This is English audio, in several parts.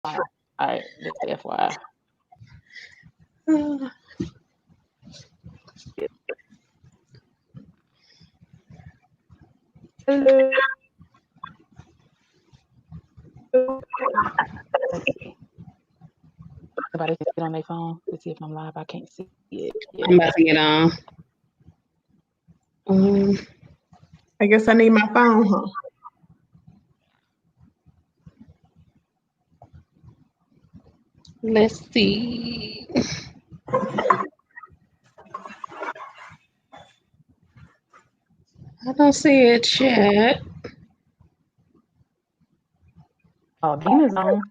All right, just FYI. Hello. Let's see. Somebody just get on their phone. Let's see if I'm live. I can't see it yet. I'm about to get on. Um, I guess I need my phone, huh? let's see. I don't see it yet. Oh, Dina's on.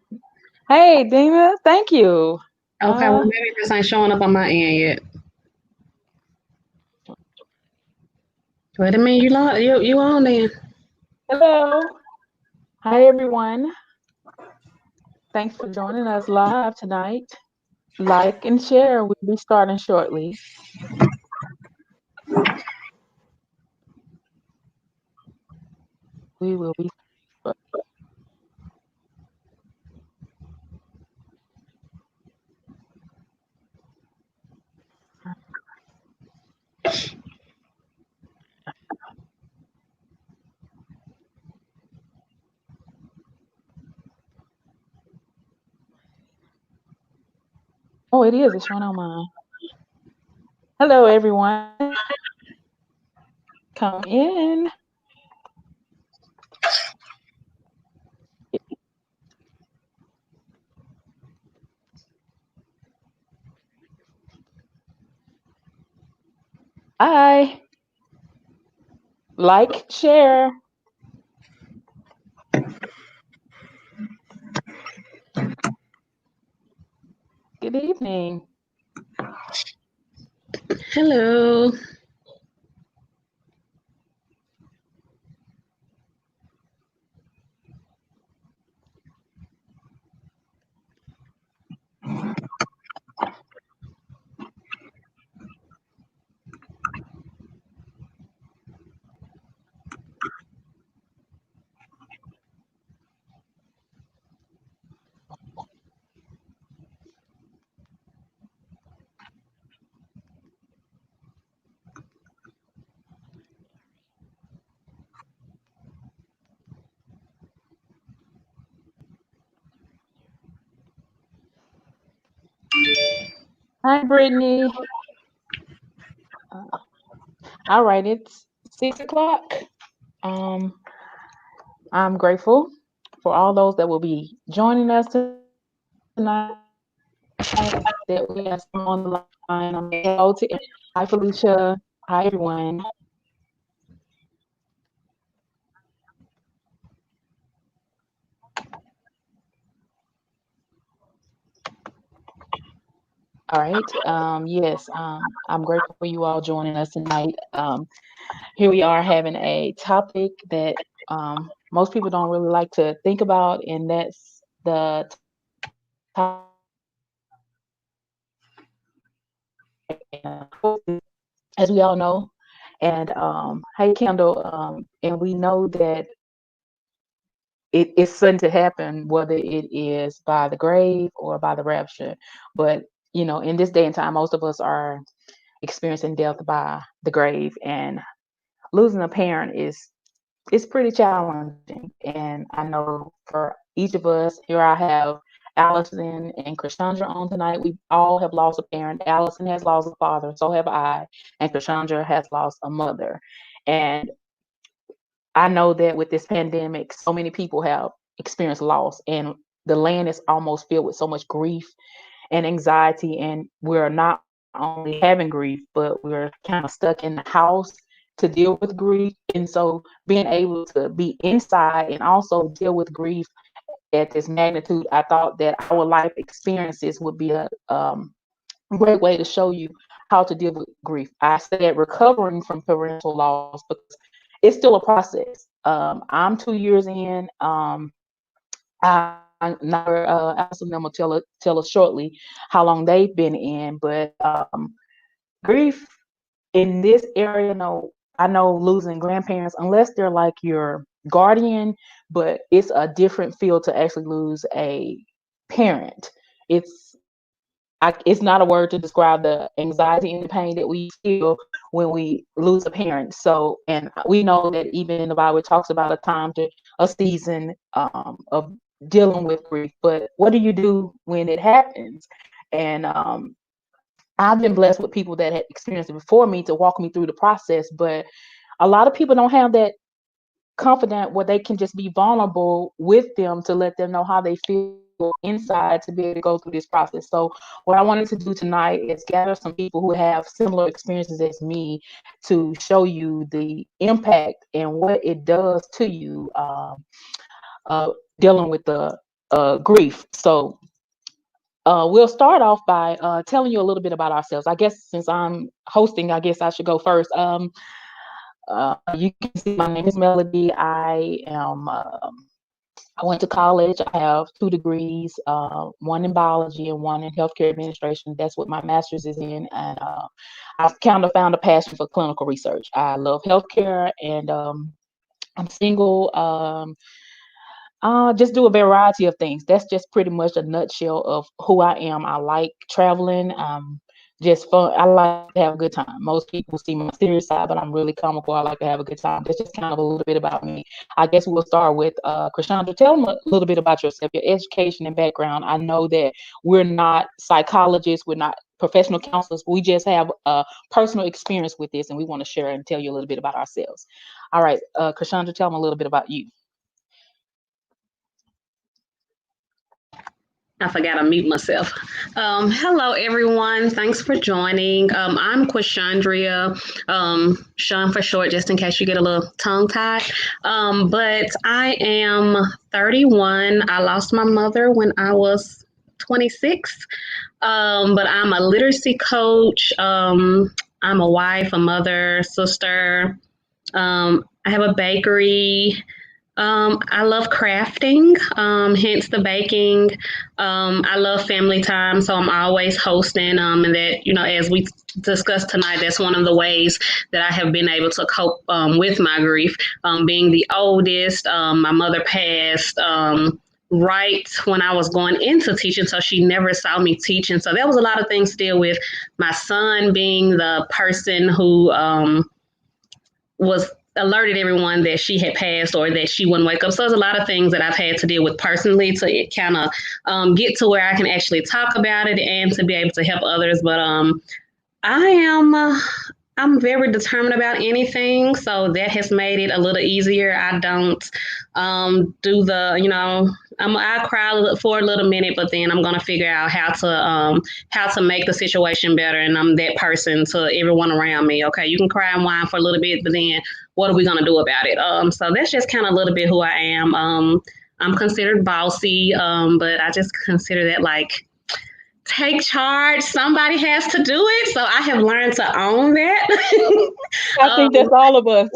Hey, Dina. Thank you. Okay, well maybe this ain't showing up on my end yet. Wait a minute, you on then? Hello. Hi, everyone. Thanks for joining us live tonight. Like and share. We'll be starting shortly. We will be. Oh, it is. It's showing on mine. Hello, everyone. Come in. Hi. Like, share. Good evening. Hello. Hi, Brittany. Uh, all right, it's 6 o'clock. Um, I'm grateful for all those that will be joining us tonight. That we have some on the line. Hello to everyone. Hi, Felicia. Hi, everyone. All right. Yes, I'm grateful for you all joining us tonight. Here we are having a topic that most people don't really like to think about, and that's the topic as we all know. And hey, Kendall, and we know that it's sudden to happen, whether it is by the grave or by the rapture. But in this day and time, most of us are experiencing death by the grave, and losing a parent is it's pretty challenging. And I know for each of us, here I have Allison and Krishandra on tonight. We all have lost a parent. Allison has lost a father, so have I, and Krishandra has lost a mother. And I know that with this pandemic, so many people have experienced loss, and the land is almost filled with so much grief and anxiety. And we're not only having grief, but we're kind of stuck in the house to deal with grief. And so being able to be inside and also deal with grief at this magnitude, I thought that our life experiences would be a great way to show you how to deal with grief. I said recovering from parental loss because it's still a process. I'm 2 years in. I'm not sure Allison and them will tell us shortly how long they've been in, but grief in this area, no, I know losing grandparents, unless they're like your guardian, but it's a different feel to actually lose parent. It's it's not a word to describe the anxiety and the pain that we feel when we lose a parent. So, and we know that even in the Bible, it talks about a season of dealing with grief. But what do you do when it happens? And I've been blessed with people that had experienced it before me to walk me through the process. But a lot of people don't have that confident where they can just be vulnerable with them to let them know how they feel inside to be able to go through this process. So what I wanted to do tonight is gather some people who have similar experiences as me to show you the impact and what it does to you uh, dealing with the grief. So we'll start off by telling you a little bit about ourselves. I guess since I'm hosting, I guess I should go first. You can see my name is Melody. I went to college. I have 2 degrees, one in biology and one in healthcare administration. That's what my master's is in. And I've kind of found a passion for clinical research. I love healthcare, and I'm single. Just do a variety of things. That's just pretty much a nutshell of who I am. I like traveling. Just fun. I like to have a good time. Most people see my serious side, but I'm really comical. I like to have a good time. That's just kind of a little bit about me. I guess we'll start with Krishandra. Tell them a little bit about yourself, your education and background. I know that we're not psychologists, we're not professional counselors. We just have a personal experience with this, and we want to share and tell you a little bit about ourselves. All right, Krishandra, tell them a little bit about you. I forgot to mute myself. Hello, everyone. Thanks for joining. I'm Quashandria, Sean for short, just in case you get a little tongue tied. But I am 31. I lost my mother when I was 26. But I'm a literacy coach. I'm a wife, a mother, sister. I have a bakery. I love crafting, hence the baking. I love family time, so I'm always hosting. And that, as we discussed tonight, that's one of the ways that I have been able to cope with my grief. Being the oldest, my mother passed. Right when I was going into teaching, so she never saw me teaching. So there was a lot of things to deal with. My son being the person who was alerted everyone that she had passed or that she wouldn't wake up. So there's a lot of things that I've had to deal with personally to kind of get to where I can actually talk about it and to be able to help others. But I am I'm very determined about anything, so that has made it a little easier. I don't do the, I cry for a little minute, but then I'm gonna figure out how to make the situation better, and I'm that person to everyone around me. Okay, you can cry and whine for a little bit, but then what are we gonna do about it? So that's just kind of a little bit who I am. I'm considered bossy, but I just consider that like take charge. Somebody has to do it. So I have learned to own that. I think that's all of us.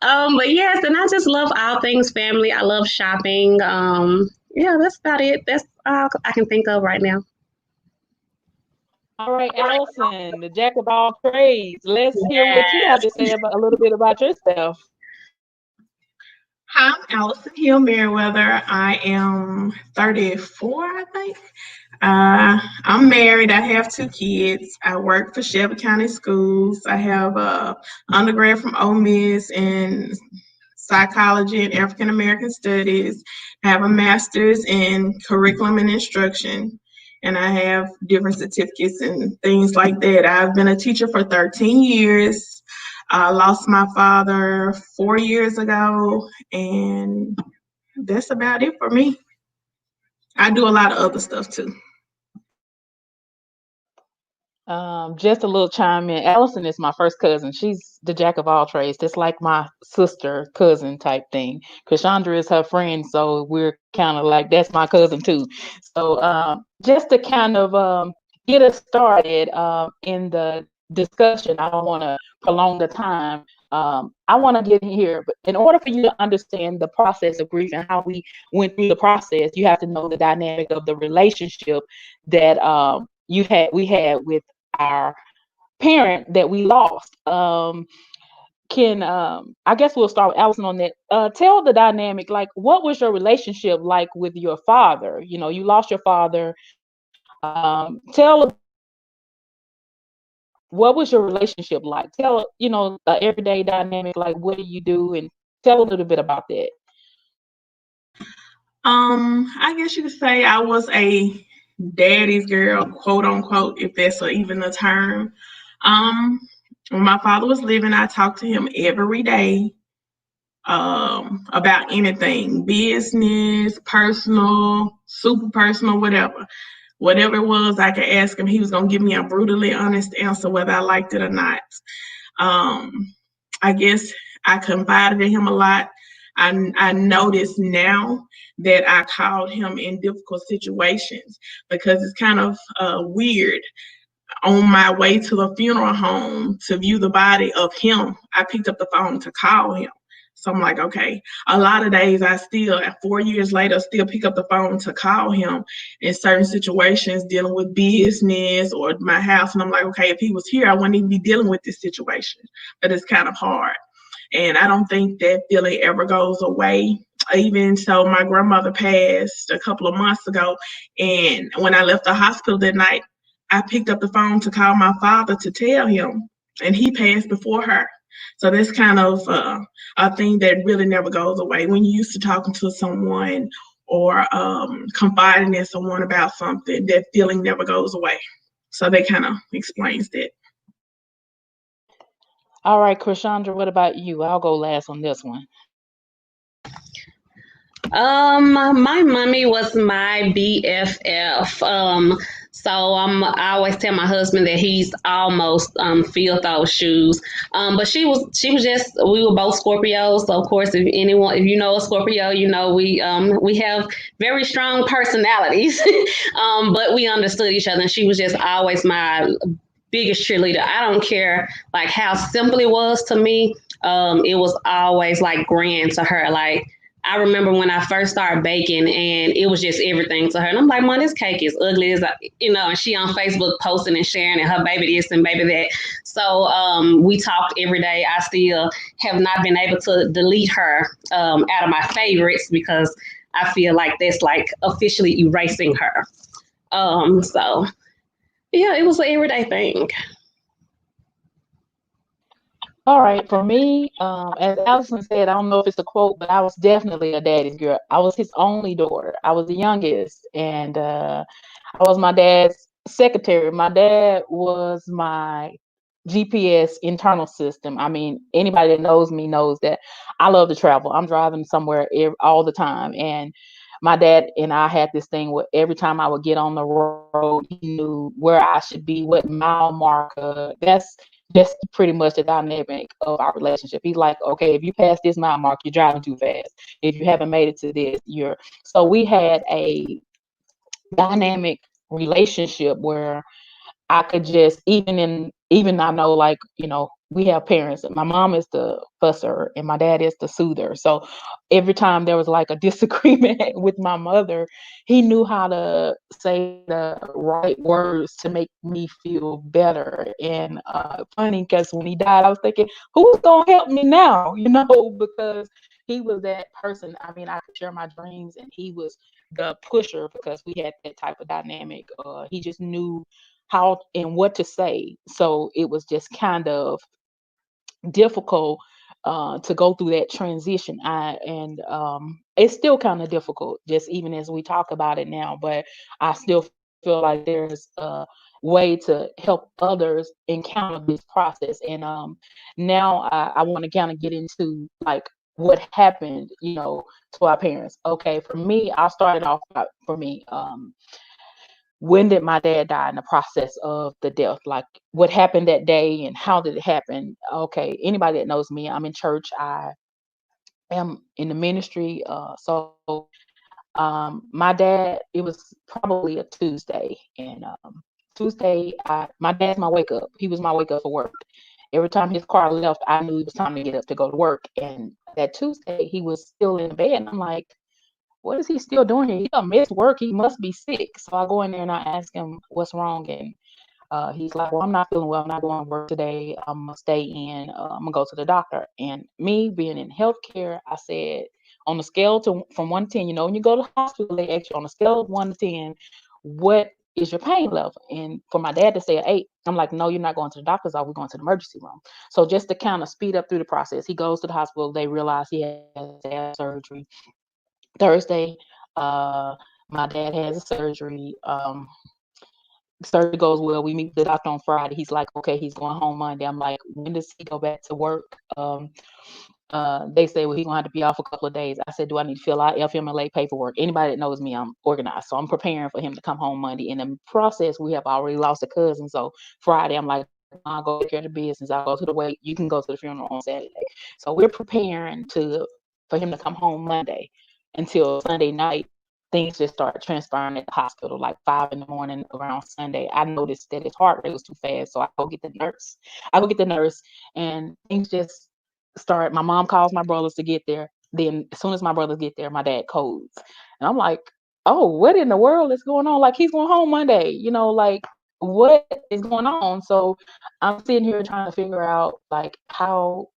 But yes, and I just love all things family. I love shopping. Yeah, that's about it. That's all I can think of right now. All right, Allison, the jack of all trades. Let's hear what you have Yes. to say about a little bit about yourself. Hi, I'm Allison Hill Merriweather. I am 34, I think. I'm married. I have 2 kids. I work for Shelby County Schools. I have a undergrad from Ole Miss in psychology and African American studies. I have a master's in curriculum and instruction, and I have different certificates and things like that. I've been a teacher for 13 years. I lost my father 4 years ago, and that's about it for me. I do a lot of other stuff too. Just a little chime in. Allison is my first cousin. She's the jack of all trades. That's like my sister cousin type thing. Krishandra is her friend, so we're kind of like that's my cousin too. So just to kind of get us started in the discussion, I don't want to prolong the time. I want to get here, but in order for you to understand the process of grief and how we went through the process, you have to know the dynamic of the relationship that we had with our parent that we lost. can I guess we'll start with Allison on that. Tell the dynamic, like what was your relationship like with your father? You know, you lost your father. Tell a bit about what was your relationship like? Tell, everyday dynamic, like what do you do, and tell a little bit about that. I guess you could say I was a daddy's girl, quote unquote, if that's even a term. Um, when my father was living, I talked to him every day about anything, business, personal, super personal, whatever. Whatever it was, I could ask him. He was gonna give me a brutally honest answer, whether I liked it or not. Um, I guess I confided in him a lot. I noticed now that I called him in difficult situations because it's kind of weird. On my way to the funeral home to view the body of him, I picked up the phone to call him. So I'm like, okay. A lot of days I still, 4 years later, still pick up the phone to call him in certain situations dealing with business or my house. And I'm like, okay, if he was here, I wouldn't even be dealing with this situation. But it's kind of hard. And I don't think that feeling ever goes away. Even so, my grandmother passed a couple of months ago. And when I left the hospital that night, I picked up the phone to call my father to tell him, and he passed before her. So that's kind of a thing that really never goes away. When you're used to talking to someone or confiding in someone about something, that feeling never goes away. So that kind of explains that. All right, Krishandra, what about you? I'll go last on this one. My mommy was my BFF. I always tell my husband that he's almost filled those shoes. But she was just we were both Scorpios. So of course, if you know a Scorpio, you know we have very strong personalities. But we understood each other, and she was just always my biggest cheerleader. I don't care like how simple it was to me. It was always like grand to her. Like I remember when I first started baking, and it was just everything to her. And I'm like, "Mom, this cake is ugly as and she on Facebook posting and sharing, and her baby this and baby that." So we talked every day. I still have not been able to delete her out of my favorites because I feel like that's like officially erasing her. So yeah, it was an everyday thing. All right, for me, as Allison said, I don't know if it's a quote, but I was definitely a daddy's girl. I was his only daughter. I was the youngest, and I was my dad's secretary. My dad was my GPS internal system. I mean, anybody that knows me knows that I love to travel. I'm driving somewhere all the time, and my dad and I had this thing where every time I would get on the road, he knew where I should be, what mile marker. That's pretty much the dynamic of our relationship. He's like, okay, if you pass this mile mark, you're driving too fast. If you haven't made it to this, you're. So we had a dynamic relationship where I could just even I know, like, we have parents. My mom is the fusser and my dad is the soother. So every time there was like a disagreement with my mother, he knew how to say the right words to make me feel better. And funny, because when he died, I was thinking, who's gonna help me now? Because he was that person. I mean, I could share my dreams, and he was the pusher because we had that type of dynamic. He just knew how and what to say. So it was just kind of difficult to go through that transition. And it's still kind of difficult, just even as we talk about it now. But I still feel like there's a way to help others encounter this process. And now I want to kind of get into like what happened, to our parents. Okay, for me, I'll start it off for me. When did my dad die in the process of the death? Like what happened that day and how did it happen? Okay, anybody that knows me, I'm in church. I am in the ministry. So my dad, it was probably a Tuesday, and Tuesday, my dad's my wake up. He was my wake up for work. Every time his car left, I knew it was time to get up to go to work. And that Tuesday, he was still in the bed, and I'm like, what is he still doing here? He done missed work. He must be sick. So I go in there and I ask him what's wrong. And He's like, well, I'm not feeling well. I'm not going to work today. I'm gonna stay in. I'm gonna go to the doctor. And me being in healthcare, I said on the scale to from 1 to 10, when you go to the hospital, they ask you on a scale of 1 to 10, what is your pain level? And for my dad to say an 8, I'm like, no, you're not going to the doctor's office. We're going to the emergency room. So just to kind of speed up through the process, he goes to the hospital. They realize he has to have surgery. Thursday, uh, my dad has a surgery. Surgery goes well. We meet the doctor on Friday. He's like, okay, he's going home Monday. I'm like, when does he go back to work? They say, well, he's gonna have to be off a couple of days. I said, do I need to fill out FMLA paperwork? Anybody that knows me, I'm organized. So I'm preparing for him to come home Monday. In the process, we have already lost a cousin. So Friday, I'm like, I'll go take care of the business. I'll go to the wake. You can go to the funeral on Saturday. So we're preparing for him to come home Monday until Sunday night. Things just started transpiring at the hospital, like 5 in the morning around Sunday. I noticed that his heart rate was too fast. So I go get the nurse. And things just start. My mom calls my brothers to get there. Then as soon as my brothers get there, my dad codes. And I'm like, oh, what in the world is going on? Like, he's going home Monday, like what is going on? So I'm sitting here trying to figure out like how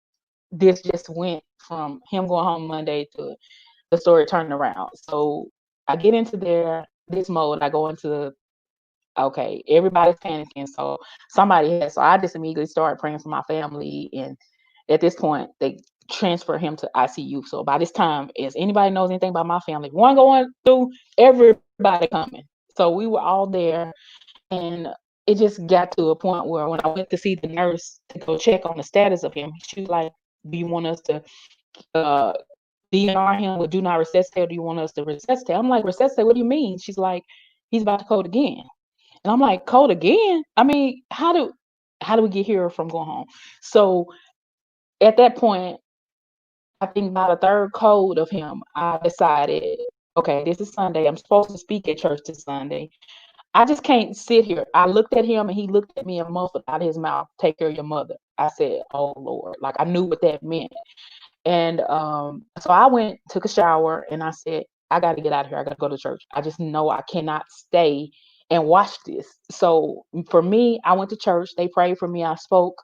this just went from him going home Monday to the story turning around. So I get into this mode. I go into, okay, everybody's panicking. So I just immediately started praying for my family. And at this point, they transfer him to ICU. So by this time, as anybody knows anything about my family, one going through, everybody coming. So we were all there. And it just got to a point where when I went to see the nurse to go check on the status of him, she was like, do you want us to uh, DNR him with do not resuscitate, or do you want us to resuscitate? I'm like, resuscitate? What do you mean? She's like, he's about to code again. And I'm like, code again? I mean, how do we get here from going home? So at that point, I think by the third code of him, I decided, okay, this is Sunday. I'm supposed to speak at church this Sunday. I just can't sit here. I looked at him and he looked at me and muffled out of his mouth, take care of your mother. I said, oh Lord, like I knew what that meant. And so I went, took a shower, and I said, I got to get out of here. I got to go to church. I just know I cannot stay and watch this. So for me, I went to church. They prayed for me. I spoke.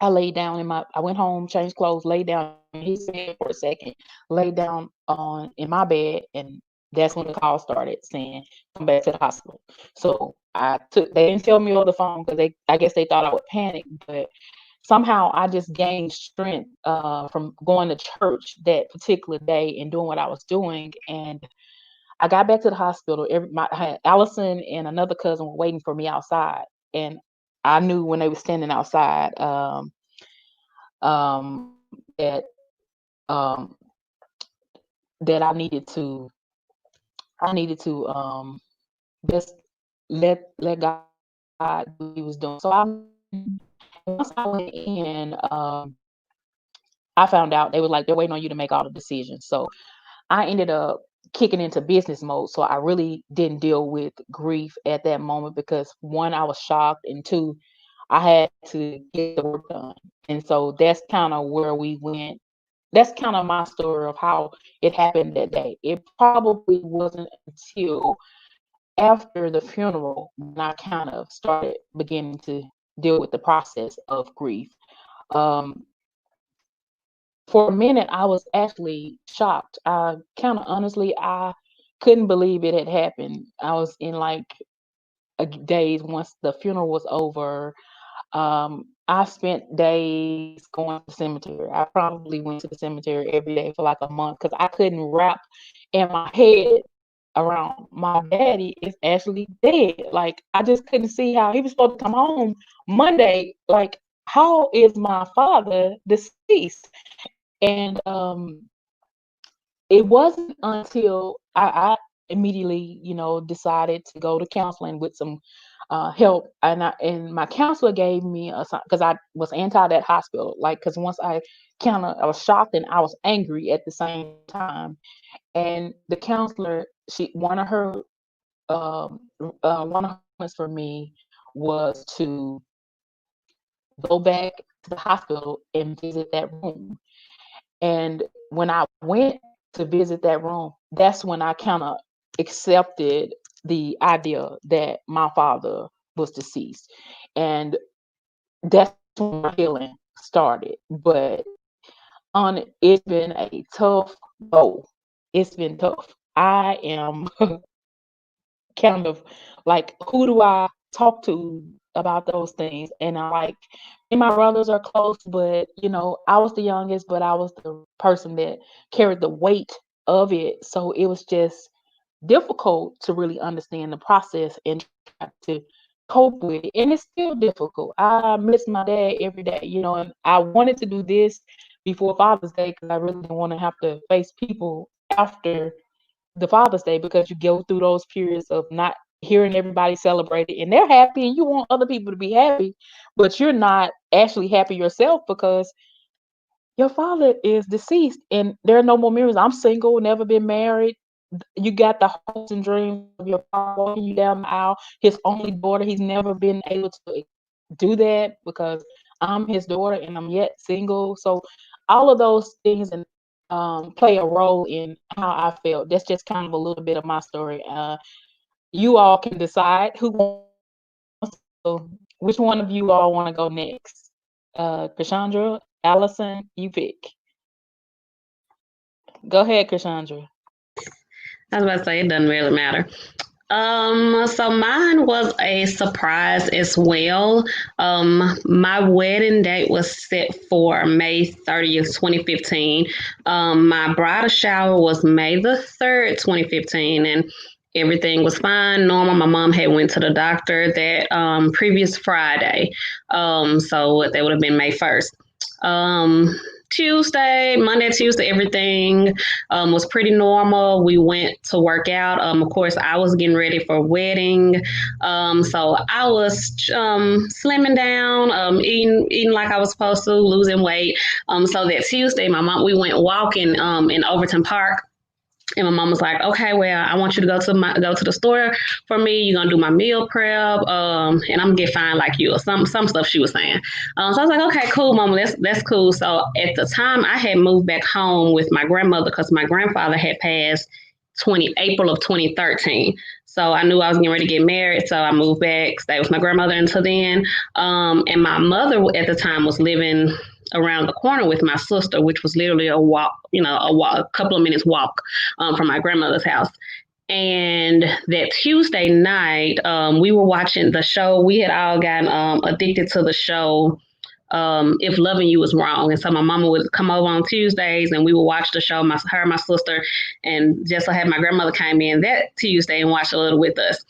I laid down I went home, changed clothes, laid down in his bed for a second, laid down in my bed, and that's when the call started saying, come back to the hospital. So they didn't tell me over the phone because I guess they thought I would panic, but somehow I just gained strength from going to church that particular day and doing what I was doing. And I got back to the hospital. I had Allison and another cousin were waiting for me outside, and I knew when they were standing outside that um, that I needed to just let God do what He was doing. So I went in, and once I went in, I found out they was like, they're waiting on you to make all the decisions. So I ended up kicking into business mode. So I really didn't deal with grief at that moment because one, I was shocked, and two, I had to get the work done. And so that's kind of where we went. That's kind of my story of how it happened that day. It probably wasn't until after the funeral when I kind of started beginning to deal with the process of grief. Um, for a minute, I was actually shocked. I kind of honestly, I couldn't believe it had happened. I was in like days once the funeral was over. I spent days going to the cemetery. I probably went to the cemetery every day for like a month because I couldn't wrap in my head around my daddy is actually dead. Like I just couldn't see how he was supposed to come home Monday. Like, how is my father deceased? And it wasn't until I immediately, decided to go to counseling with some help, and my counselor gave me because I was anti that hospital, like because once I was shocked and I was angry at the same time, and the counselor, she um, one of her comments for me was to go back to the hospital and visit that room. And when I went to visit that room, that's when I kind of accepted the idea that my father was deceased. And that's when my healing started. But it's been a tough go. It's been tough. I am kind of like, who do I talk to about those things? And I like, me and my brothers are close, but I was the youngest, but I was the person that carried the weight of it. So it was just difficult to really understand the process and try to cope with it. And it's still difficult. I miss my dad every day, and I wanted to do this before Father's Day because I really didn't want to have to face people after the Father's Day, because you go through those periods of not hearing everybody celebrate it and they're happy and you want other people to be happy, but you're not actually happy yourself because your father is deceased and there are no more memories. I'm single, never been married. You got the hopes and dreams of your father walking you down the aisle, his only daughter. He's never been able to do that because I'm his daughter and I'm yet single. So all of those things and play a role in how I felt. That's just kind of a little bit of my story. You all can decide who wants to go. Which one of you all want to go next? Cassandra, Allison, you pick. Go ahead, Cassandra. I was about to say it doesn't really matter. So mine was a surprise as well. My wedding date was set for May 30th, 2015. My bridal shower was May 3rd, 2015, and everything was fine, normal. My mom had went to the doctor that previous Friday. So that would have been May 1st. Monday, Tuesday, everything was pretty normal. We went to work out. Of course, I was getting ready for a wedding. So I was slimming down, eating like I was supposed to, losing weight. So that Tuesday, we went walking in Overton Park. And my mom was like, okay, well, I want you to go to the store for me. You're gonna do my meal prep, and I'm gonna get fine like you, or some stuff she was saying. So I was like, okay, cool, mama, that's cool. So at the time, I had moved back home with my grandmother because my grandfather had passed April of 2013. So I knew I was getting ready to get married. So I moved back, stayed with my grandmother until then. And my mother at the time was living around the corner with my sister, which was literally a walk, a couple of minutes walk from my grandmother's house. And that Tuesday night, we were watching the show. We had all gotten addicted to the show, If Loving You Was Wrong. And so my mama would come over on Tuesdays and we would watch the show, her and my sister, and just so had my grandmother came in that Tuesday and watched a little with us.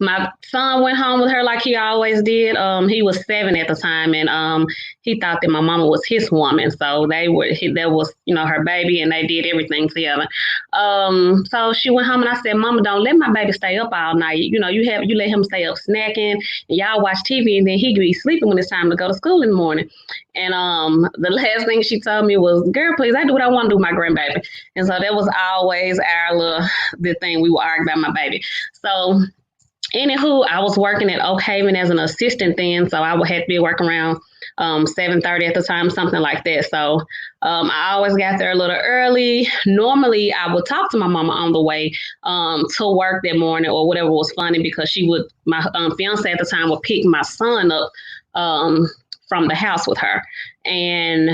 My son went home with her like he always did. He was 7 at the time, and he thought that my mama was his woman. So that was, her baby, and they did everything together. So she went home, and I said, "Mama, don't let my baby stay up all night. You let him stay up snacking, and y'all watch TV, and then he could be sleeping when it's time to go to school in the morning." And the last thing she told me was, "Girl, please, I do what I want to do with my grandbaby." And so that was always the thing we would argue about my baby. So. Anywho, I was working at Oak Haven as an assistant then, so I would have to be working around 7:30 at the time, something like that. So I always got there a little early. Normally, I would talk to my mama on the way to work that morning or whatever was funny, because my fiance at the time would pick my son up from the house with her. And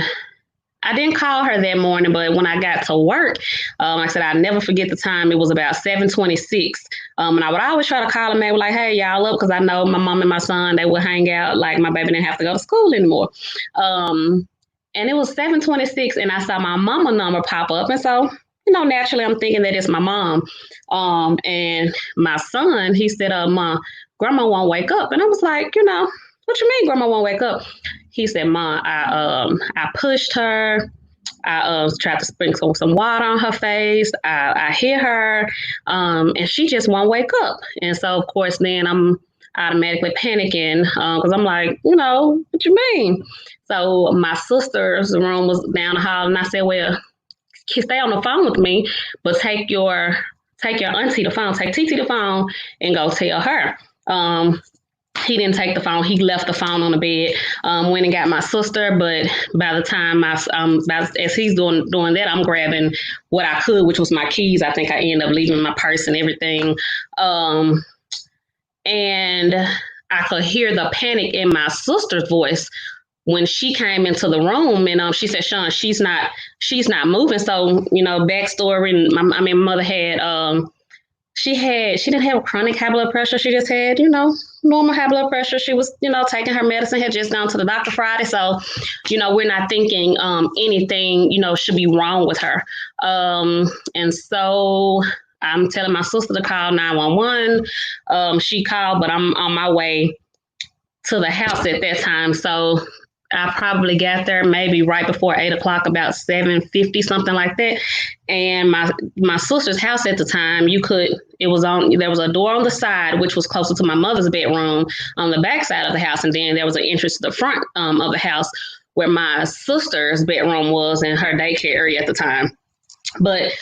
I didn't call her that morning, but when I got to work, I said I'll never forget the time. It was about 7:26. And I would always try to call them. They were like, "Hey, y'all up?" Because I know my mom and my son, they would hang out. Like, my baby didn't have to go to school anymore. And it was 7:26, and I saw my mama number pop up. And so, naturally, I'm thinking that it's my mom. And my son, he said, "Mom, Grandma won't wake up." And I was like, "What you mean Grandma won't wake up?" He said, "Mom, I pushed her. I tried to sprinkle some water on her face. I hit her, and she just won't wake up." And so, of course, then I'm automatically panicking because I'm like, "What you mean?" So my sister's room was down the hall, and I said, "Well, stay on the phone with me, but take your auntie the phone, take TT the phone, and go tell her." He didn't take the phone. He left the phone on the bed. Went and got my sister, but by the time as he's doing that, I'm grabbing what I could, which was my keys. I think I ended up leaving my purse and everything. And I could hear the panic in my sister's voice when she came into the room, and she said, "Sean, she's not moving." So backstory. And my mother had she didn't have chronic high blood pressure. She just had normal high blood pressure. She was taking her medicine. Had just gone to the doctor Friday, so we're not thinking anything should be wrong with her. And so I'm telling my sister to call 911. She called, but I'm on my way to the house at that time. So I probably got there maybe right before 8 o'clock, about 7:50, something like that. And my sister's house at the time, there was a door on the side, which was closer to my mother's bedroom on the back side of the house. And then there was an entrance to the front of the house where my sister's bedroom was and her daycare area at the time. But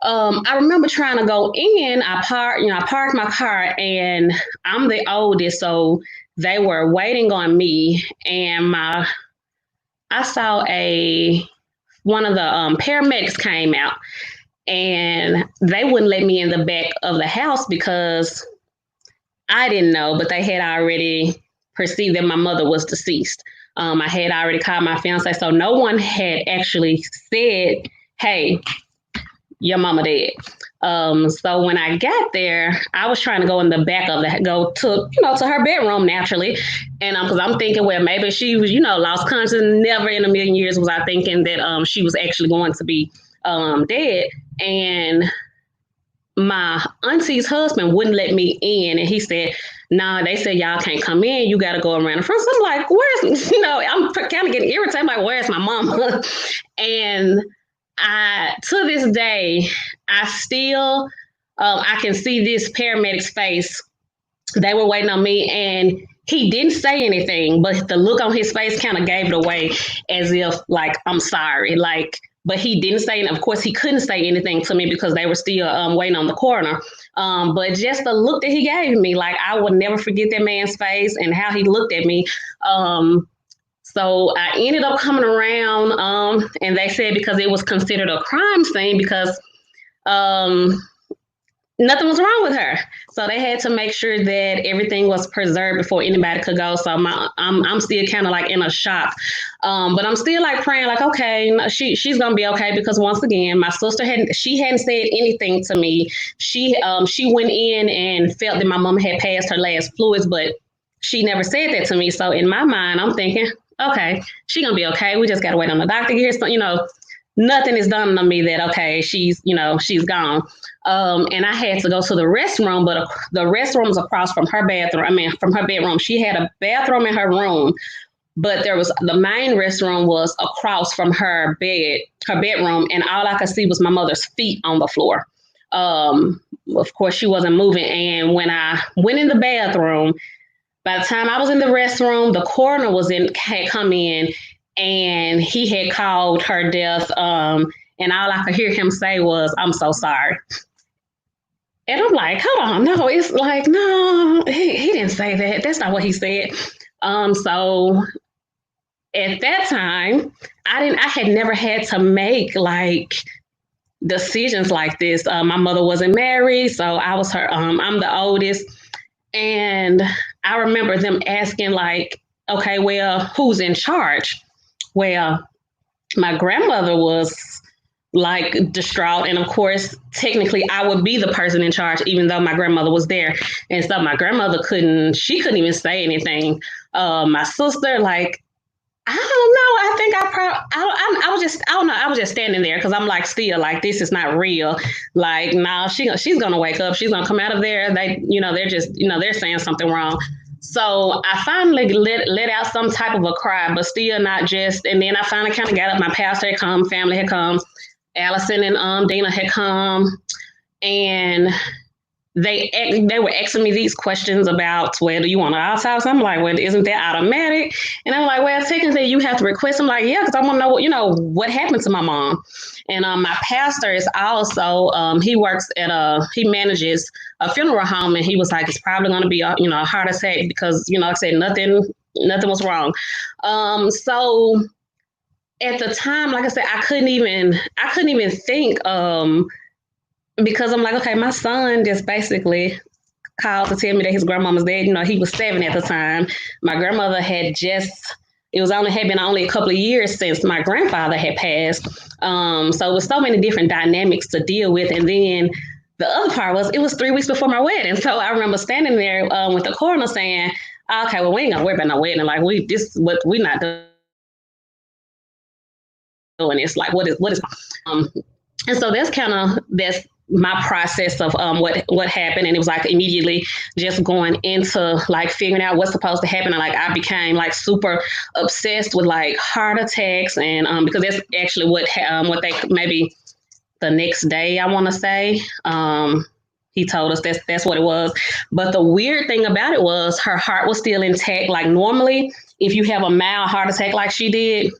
I remember trying to go in. I parked my car, and I'm the oldest, so they were waiting on me, and I saw one of the paramedics came out, and they wouldn't let me in the back of the house because I didn't know, but they had already perceived that my mother was deceased. I had already called my fiance, so no one had actually said, "Hey, your mama dead." So when I got there, I was trying to go in the back of go to her bedroom naturally. And because I'm thinking, well, maybe she was, lost consciousness. Never in a million years was I thinking that she was actually going to be dead. And my auntie's husband wouldn't let me in. And he said, "Nah, they said y'all can't come in. You got to go around the front." So I'm like, where's, I'm kind of getting irritated. I'm like, where's my mama? And to this day, I still, I can see this paramedic's face. They were waiting on me, and he didn't say anything, but the look on his face kind of gave it away, as if like, "I'm sorry," but he didn't say, and of course he couldn't say anything to me because they were still waiting on the coroner. But just the look that he gave me, like, I would never forget that man's face and how he looked at me. So I ended up coming around, and they said because it was considered a crime scene because nothing was wrong with her. So they had to make sure that everything was preserved before anybody could go. So I'm still kind of like in a shock, but I'm still like praying, like, okay, she's gonna be okay, because once again, my sister hadn't said anything to me. She went in and felt that my mom had passed her last fluids, but she never said that to me. So in my mind, I'm thinking, okay, she's gonna be okay. We just gotta wait on the doctor here. So nothing is done on me that okay, she's gone. And I had to go to the restroom, but the restroom was across from her bathroom. I mean, from her bedroom. She had a bathroom in her room, but the main restroom was across from her bedroom, and all I could see was my mother's feet on the floor. Of course, she wasn't moving. And when I went in the bathroom, by the time I was in the restroom, the coroner had come in, and he had called her death. And all I could hear him say was, "I'm so sorry." And I'm like, hold on, no, it's like, no, he didn't say that. That's not what he said. So at that time, I had never had to make like decisions like this. My mother wasn't married, so I was her. I'm the oldest, and I remember them asking like, okay, well, who's in charge? Well, my grandmother was like distraught, and of course technically I would be the person in charge even though my grandmother was there. And so my grandmother couldn't even say anything. My sister, like, I don't know, I think I was just, I don't know, I was just standing there because I'm like, still like, this is not real. Like, no, she's gonna wake up, she's gonna come out of there. They're just, they're saying something wrong. So I finally let out some type of a cry, but still not just. And then I finally kind of got up. My pastor had come, family had come, Allison and Dina had come, and they were asking me these questions about, well, do you want an autopsy? I'm like, well, isn't that automatic? And I'm like, well, technically you have to request. I'm like, yeah, because I want to know, what happened to my mom. And my pastor is also, he manages a funeral home, and he was like, it's probably going to be a heart attack because, like I said, nothing was wrong. So at the time, like I said, I couldn't even think, because I'm like, okay, my son just basically called to tell me that his grandmama's dead. He was 7 at the time. My grandmother had been only a couple of years since my grandfather had passed. So it was so many different dynamics to deal with. And then the other part was it was 3 weeks before my wedding. So I remember standing there with the coroner saying, okay, well, we ain't gonna worry about no wedding. Like this is what we not doing. It's like, what is, and so that's my process of what happened. And it was like immediately just going into like figuring out what's supposed to happen. And like I became like super obsessed with like heart attacks, and because that's actually what they maybe the next day, I want to say, he told us that's what it was. But the weird thing about it was her heart was still intact. Like normally, if you have a mild heart attack like she did,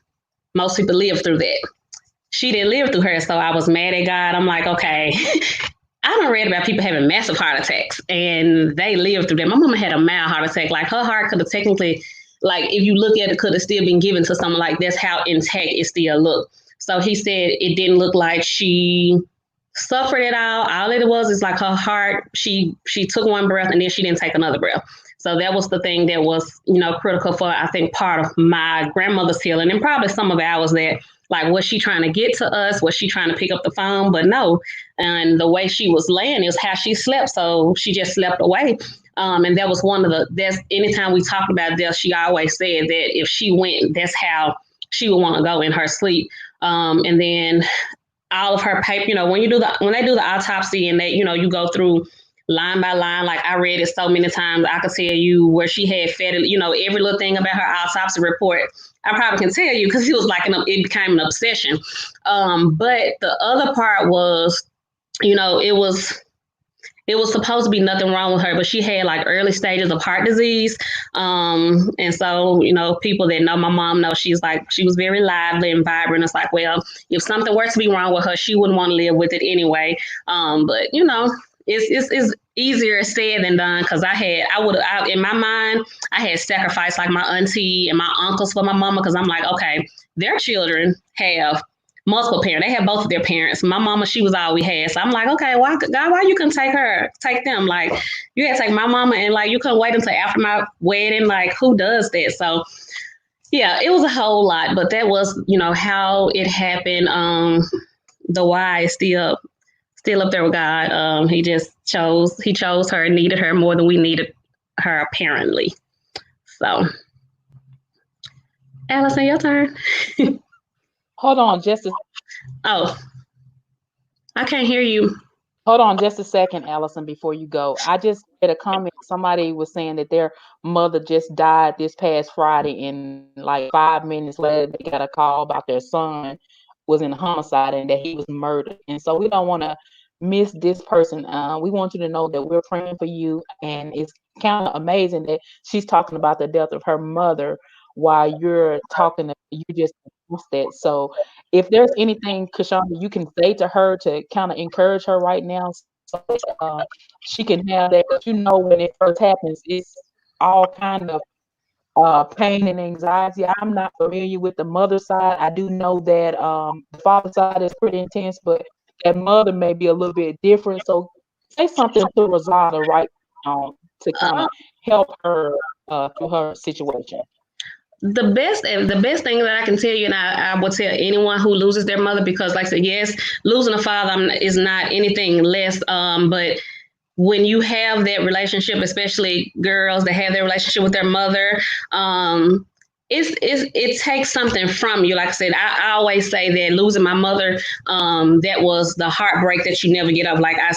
most people live through that. She didn't live through her, so I was mad at God. I'm like, okay, I done read about people having massive heart attacks, and they lived through that. My mama had a mild heart attack. Like her heart could have technically, like if you look at it, could have still been given to someone. Like that's how intact it still looked. So he said it didn't look like she suffered at all. All it was is like her heart. She took one breath and then she didn't take another breath. So that was the thing that was, critical for, I think, part of my grandmother's healing and probably some of ours that, like, was she trying to get to us? Was she trying to pick up the phone? But no. And the way she was laying is how she slept. So she just slept away. And that was anytime we talked about death, she always said that if she went, that's how she would want to go in her sleep. And then all of her paper, when they do the autopsy and they, you go through line by line, like I read it so many times, I could tell you where she had fed it, every little thing about her autopsy report. I probably can tell you because it was like it became an obsession. But the other part was, it was supposed to be nothing wrong with her, but she had like early stages of heart disease. And so, people that know my mom know she was very lively and vibrant. It's like, well, if something were to be wrong with her, she wouldn't want to live with it anyway. But it's easier said than done because in my mind, I had sacrificed like my auntie and my uncles for my mama because I'm like, okay, their children have multiple parents. They have both of their parents. My mama, she was all we had. So I'm like, okay, God, why you couldn't take them? Like, you had to take my mama and like, you couldn't wait until after my wedding. Like, who does that? So yeah, it was a whole lot, but that was, how it happened. The why is still up there with God. He chose her and needed her more than we needed her apparently. So Allison, your turn. Hold on just Oh, I can't hear you. Hold on just a second, Allison, before you go. I just read a comment. Somebody was saying that their mother just died this past Friday, and like 5 minutes later, they got a call about their son was in a homicide and that he was murdered. And so we don't want to miss this person. We want you to know that we're praying for you, and it's kind of amazing that she's talking about the death of her mother while you're talking. You just announced that. So if there's anything, Kashanda, you can say to her to kind of encourage her right now, so she can have that. Because when it first happens, it's all kind of pain and anxiety. I'm not familiar with the mother side. I do know that the father side is pretty intense, but that mother may be a little bit different. So say something to Rosada right now to kind of help her through her situation. The best thing that I can tell you, and I would tell anyone who loses their mother, because like I said, yes, losing a father is not anything less. But when you have that relationship, especially girls that have their relationship with their mother, it takes something from you. Like I said, I always say that losing my mother, that was the heartbreak that you never get over. Like I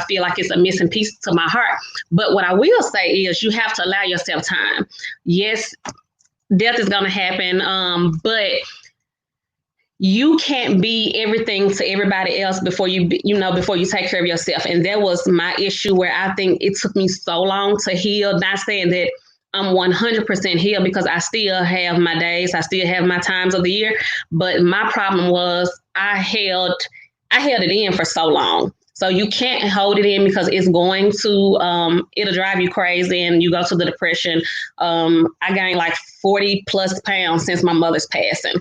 feel like it's a missing piece to my heart. But what I will say is you have to allow yourself time. Yes, death is going to happen, but you can't be everything to everybody else before you take care of yourself. And that was my issue, where I think it took me so long to heal. Not saying that I'm 100% healed, because I still have my days, I still have my times of the year. But my problem was I held it in for so long. So you can't hold it in, because it's going to, it'll drive you crazy and you go to the depression. I gained like 40 plus pounds since my mother's passing.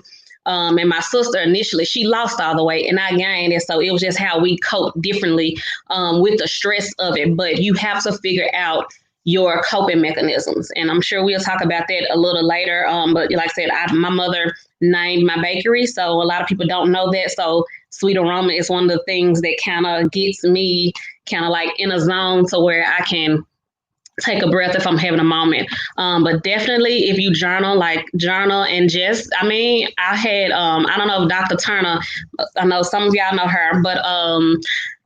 And my sister initially, she lost all the weight and I gained it. So it was just how we cope differently with the stress of it. But you have to figure out your coping mechanisms. And I'm sure we'll talk about that a little later. But like I said, my mother named my bakery. So a lot of people don't know that. So Sweet Aroma is one of the things that kind of gets me kind of like in a zone to where I can take a breath if I'm having a moment. But definitely if you journal, like journal and just, I mean, I had, I don't know if Dr. Turner, I know some of y'all know her, but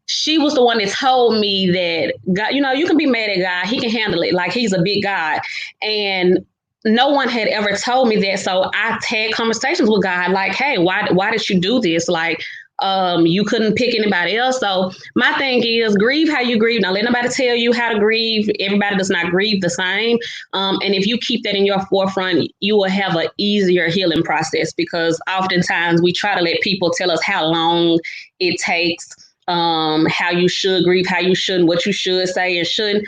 she was the one that told me that God, you know, you can be mad at God. He can handle it. Like he's a big God. And no one had ever told me that. So I had conversations with God, like, hey, why did you do this? Like, you couldn't pick anybody else. So my thing is grieve how you grieve. Don't let nobody tell you how to grieve. Everybody does not grieve the same. And if you keep that in your forefront, you will have an easier healing process because oftentimes we try to let people tell us how long it takes, how you should grieve, how you shouldn't, what you should say and shouldn't.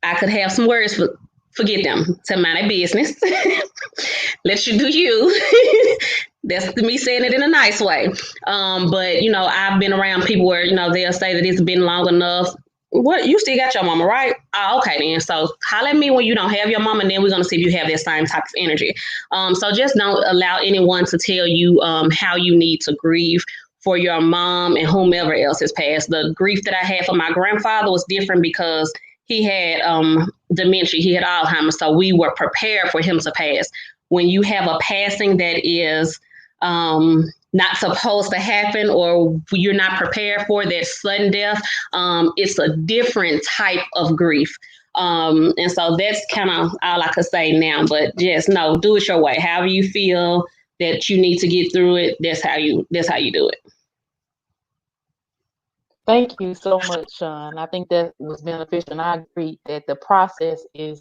I could have some words for forget them. To mind their business. Let you do you. That's me saying it in a nice way. But you know, I've been around people where, you know, they'll say that it's been long enough. What, you still got your mama, right? Oh, okay then. So holler at me when you don't have your mama, and then we're gonna see if you have that same type of energy. So just don't allow anyone to tell you how you need to grieve for your mom and whomever else has passed. The grief that I had for my grandfather was different because he had dementia, he had Alzheimer's, so we were prepared for him to pass. When you have a passing that is not supposed to happen or you're not prepared for that sudden death, it's a different type of grief. And so that's kind of all I could say now, but just no, do it your way. However you feel that you need to get through it, that's how you do it. Thank you so much, Sean. I think that was beneficial, and I agree that the process is,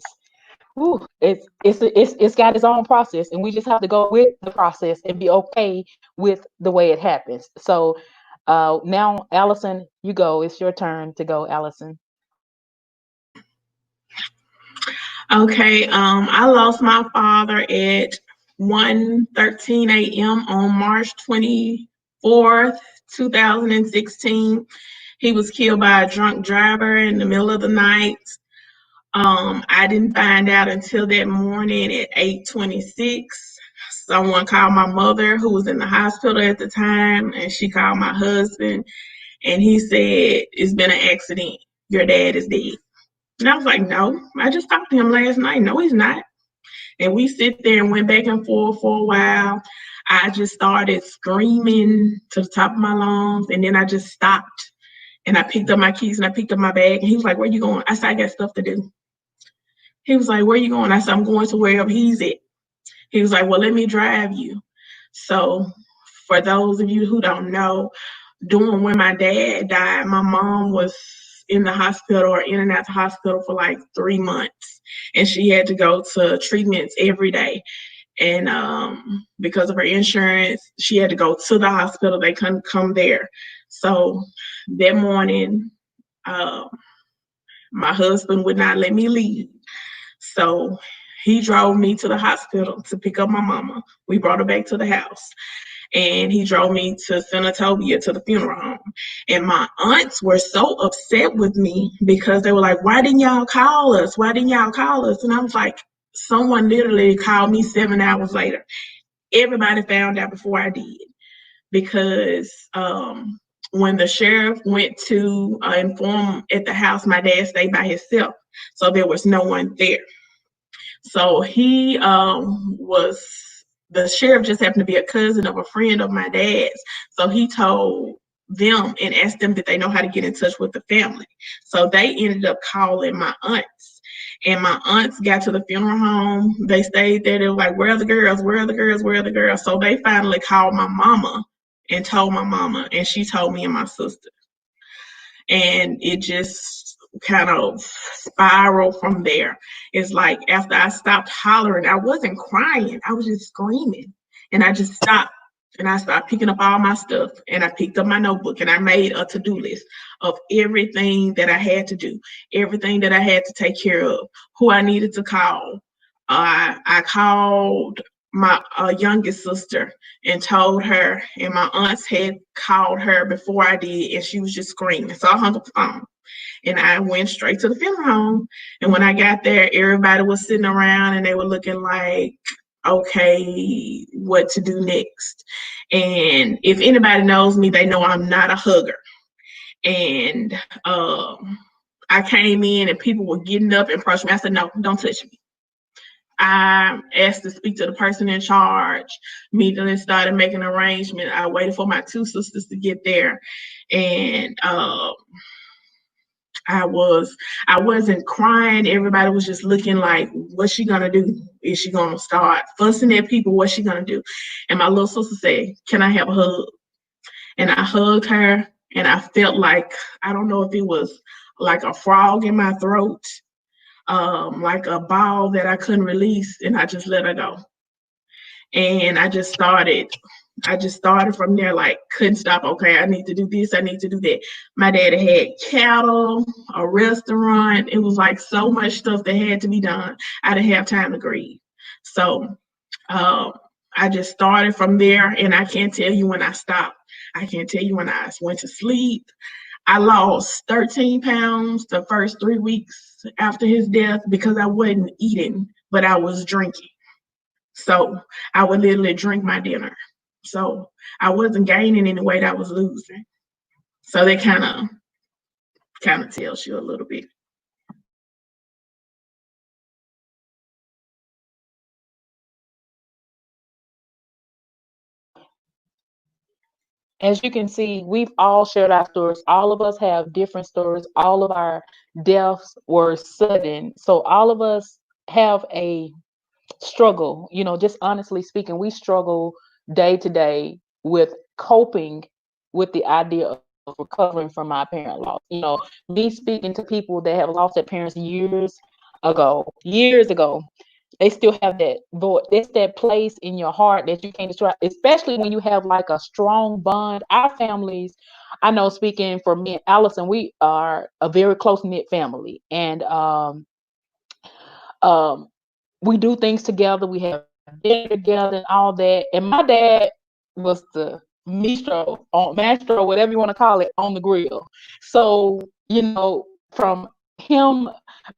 ooh, it's got its own process, and we just have to go with the process and be okay with the way it happens. So, now, Allison, you go. It's your turn to go, Allison. Okay, I lost my father at 1:13 a.m. on March 24th, 2016. He was killed by a drunk driver in the middle of the night. I didn't find out until that morning at 8:26. Someone called my mother, who was in the hospital at the time, and she called my husband, and he said, "It's been an accident. Your dad is dead." And I was like, "No, I just talked to him last night. No, he's not." And we sit there and went back and forth for a while. I just started screaming to the top of my lungs, and then I just stopped. And I picked up my keys and I picked up my bag. And he was like, "Where you going?" I said, "I got stuff to do." He was like, "Where you going?" I said, "I'm going to wherever he's at." He was like, "Well, let me drive you." So for those of you who don't know, during when my dad died, my mom was in the hospital or in and out the hospital for like 3 months. And she had to go to treatments every day. And because of her insurance, she had to go to the hospital. They couldn't come there. So that morning, uh, my husband would not let me leave. So he drove me to the hospital to pick up my mama. We brought her back to the house. And he drove me to Senatobia to the funeral home. And my aunts were so upset with me because they were like, "Why didn't y'all call us? Why didn't y'all call us?" And I was like, someone literally called me 7 hours later. Everybody found out before I did because when the sheriff went to inform at the house, my dad stayed by himself. So there was no one there. So he was, the sheriff just happened to be a cousin of a friend of my dad's. So he told them and asked them did they know how to get in touch with the family. So they ended up calling my aunts. And my aunts got to the funeral home. They stayed there. They were like, "Where are the girls? Where are the girls? Where are the girls?" So they finally called my mama and told my mama. And she told me and my sister. And it just kind of spiraled from there. It's like after I stopped hollering, I wasn't crying, I was just screaming. And I just stopped and I started picking up all my stuff and I picked up my notebook and I made a to-do list of everything that I had to do, everything that I had to take care of, who I needed to call. I called my youngest sister and told her, and my aunts had called her before I did, and she was just screaming. So I hung up the phone and I went straight to the funeral home. And when I got there, everybody was sitting around and they were looking like, okay, what to do next. And if anybody knows me, they know I'm not a hugger. And I came in and people were getting up and approaching me. I said, no, don't touch me. I asked to speak to the person in charge. Immediately started making arrangements. I waited for my two sisters to get there, and I was I wasn't crying. Everybody was just looking like, what's she gonna do? Is she gonna start fussing at people? What's she gonna do? And my little sister said, can I have a hug? And I hugged her, and I felt like, I don't know if it was like a frog in my throat, like a ball that I couldn't release, and I just let her go. And I just started from there, like, couldn't stop. Okay, I need to do this, I need to do that. My daddy had cattle, a restaurant. It was like so much stuff that had to be done. I didn't have time to grieve. So um, I just started from there, and I can't tell you when I stopped. I can't tell you when I went to sleep. I lost 13 pounds the first 3 weeks after his death because I wasn't eating, but I was drinking. So I would literally drink my dinner. So I wasn't gaining any weight, I was losing. So that kind of tells you a little bit. As you can see, we've all shared our stories. All of us have different stories. All of our deaths were sudden. So all of us have a struggle, just honestly speaking, we struggle day to day with coping with the idea of recovering from our parent loss. Me speaking to people that have lost their parents years ago, they still have that void. It's that place in your heart that you can't describe, especially when you have like a strong bond. Our families, I know, speaking for me and Allison, we are a very close knit family, and um, we do things together. We have dinner together and all that. And my dad was the maestro, whatever you want to call it, on the grill. So, from him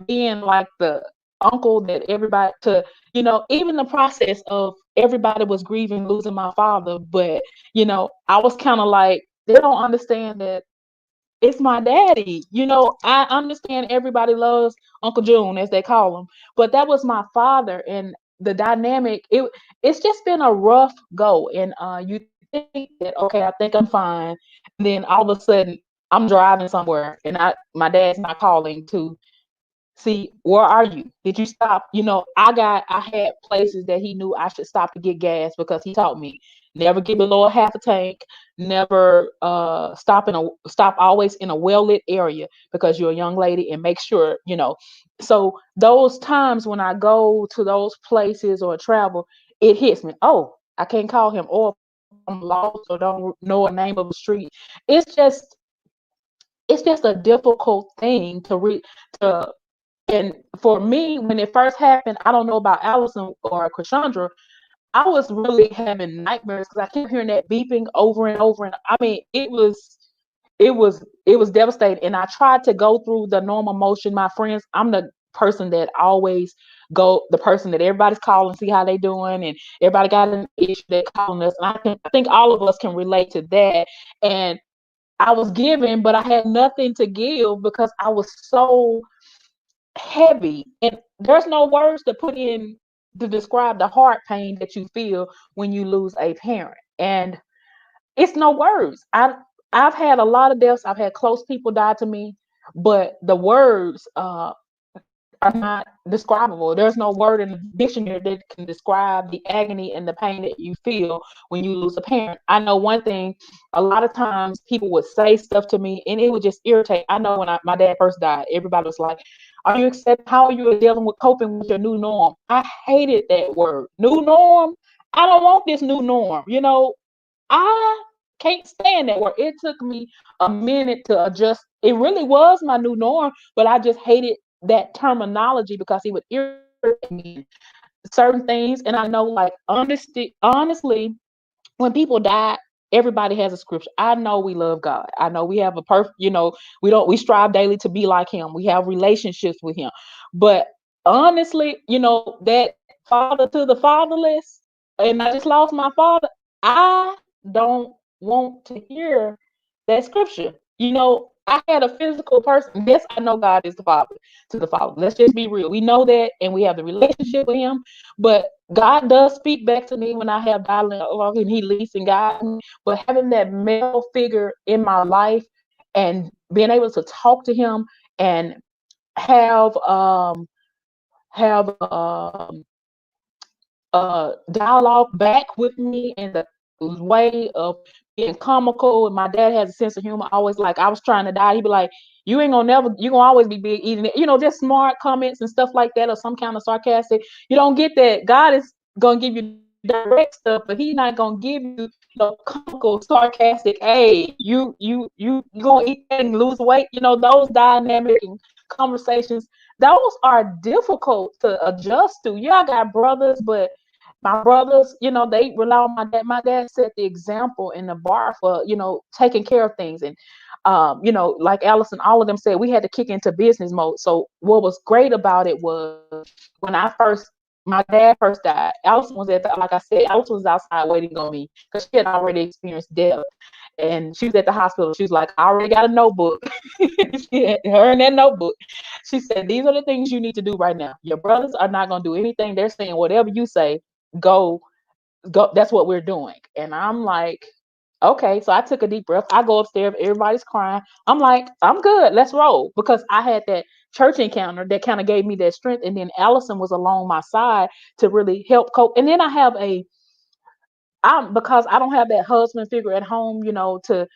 being like the uncle that everybody to, even the process of everybody was grieving losing my father. But, I was kind of like, they don't understand that it's my daddy. I understand everybody loves Uncle June, as they call him, but that was my father, and the dynamic. It's just been a rough go, and you think that, okay, I think I'm fine, and then all of a sudden I'm driving somewhere, and my dad's not calling to see, where are you? Did you stop? I had places that he knew I should stop to get gas, because he taught me never get below a half a tank, never stop always in a well lit area, because you're a young lady, and make sure. So those times when I go to those places or travel, it hits me. Oh, I can't call him, or if I'm lost or don't know a name of a street. It's just it's just a difficult thing to and for me, when it first happened, I don't know about Allison or Krishandra, I was really having nightmares because I kept hearing that beeping over and over. And I mean, it was devastating. And I tried to go through the normal motion. My friends, I'm the person that always the person that everybody's calling, see how they doing, and everybody got an issue, they calling us. And I think all of us can relate to that. And I was giving, but I had nothing to give because I was so heavy, and there's no words to put in to describe the heart pain that you feel when you lose a parent. And it's no words. I've had a lot of deaths. I've had close people die to me, but the words are not describable. There's no word in the dictionary that can describe the agony and the pain that you feel when you lose a parent. I know one thing, a lot of times people would say stuff to me and it would just irritate. I know when my dad first died, everybody was like, are you accepting? How are you dealing with coping with your new norm? I hated that word. New norm? I don't want this new norm. I can't stand that word. It took me a minute to adjust. It really was my new norm, but I just hated that terminology because it would irritate me. certain things, and I know, like, honestly, when people die, everybody has a scripture. I know we love God. I know we have a perfect, we strive daily to be like him. We have relationships with him. But honestly, that father to the fatherless, and I just lost my father, I don't want to hear that scripture. I had a physical person. Yes, I know God is the father to the father. Let's just be real. We know that, and we have the relationship with him. But God does speak back to me when I have dialogue, and he leads and guides me. But having that male figure in my life and being able to talk to him and have have dialogue back with me in the way of being comical. And my dad has a sense of humor. Always, like, I was trying to die, he'd be like, you gonna always be big eating it. Just smart comments and stuff like that, or some kind of sarcastic. You don't get that. God is gonna give you direct stuff, but he's not gonna give you, comical, sarcastic. Hey, you gonna eat that and lose weight. Those dynamic and conversations, those are difficult to adjust to. Yeah, I got brothers, but my brothers, they rely on my dad. My dad set the example in the bar for, taking care of things. And, like Allison, all of them said, we had to kick into business mode. So what was great about it was when my dad first died, Allison was like I said, Allison was outside waiting on me because she had already experienced death. And she was at the hospital. She was like, I already got a notebook. Her and that notebook. She said, these are the things you need to do right now. Your brothers are not going to do anything. They're saying whatever you say, go. That's what we're doing. And I'm like, okay. So I took a deep breath. I go upstairs. Everybody's crying. I'm like, I'm good. Let's roll. Because I had that church encounter that kind of gave me that strength. And then Allison was along my side to really help cope. And then because I don't have that husband figure at home, to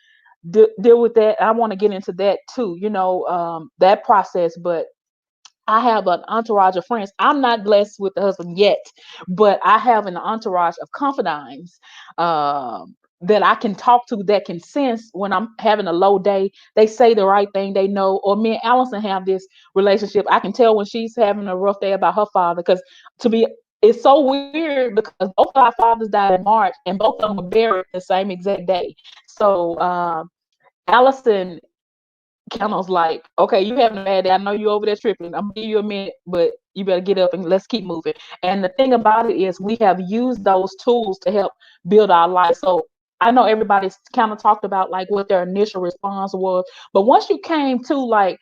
deal with that. I want to get into that too, that process. But I have an entourage of friends. I'm not blessed with the husband yet, but I have an entourage of confidants, that I can talk to, that can sense when I'm having a low day. They say the right thing, they know. Or me and Allison have this relationship. I can tell when she's having a rough day about her father, because it's so weird because both of our fathers died in March, and both of them were buried the same exact day. So Allison kind of was like, okay, you having a bad day. I know you over there tripping. I'm gonna give you a minute, but you better get up and let's keep moving. And the thing about it is we have used those tools to help build our life. So I know everybody's kind of talked about like what their initial response was, but once you came to, like,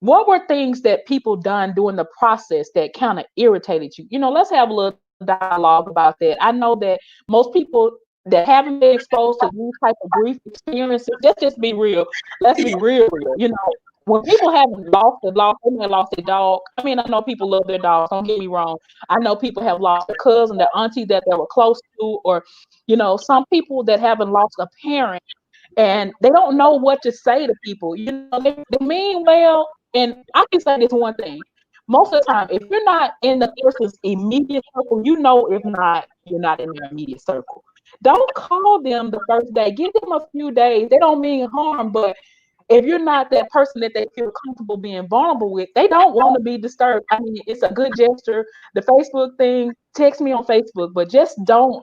what were things that people done during the process that kind of irritated you? Let's have a little dialogue about that. I know that most people that haven't been exposed to these type of grief experiences, let's just be real. Let's be real. When people haven't they may have lost their dog. I mean, I know people love their dogs. Don't get me wrong. I know people have lost their cousin, their auntie that they were close to, or some people that haven't lost a parent, and they don't know what to say to people. They mean well. And I can say this one thing. Most of the time, if you're not in the person's immediate circle, if not, you're not in their immediate circle. Don't call them the first day. Give them a few days. They don't mean harm, but if you're not that person that they feel comfortable being vulnerable with, they don't want to be disturbed. I mean, it's a good gesture. The Facebook thing, text me on Facebook, but just don't.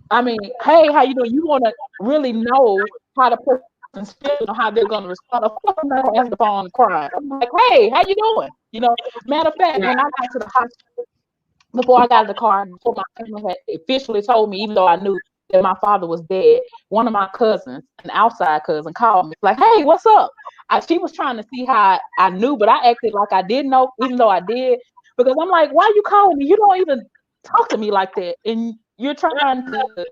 I mean, hey, how you doing? You want to really know how the person's feeling or how they're going to respond. Of course, I'm not going to answer the phone crying. I'm like, hey, how you doing? Matter of fact, when I got to the hospital, before I got in the car, before my family had officially told me, even though I knew that my father was dead, one of my cousins, an outside cousin, called me like, hey, what's up? She was trying to see how I knew, but I acted like I didn't know, even though I did, because I'm like, why are you calling me? You don't even talk to me like that. And you're trying to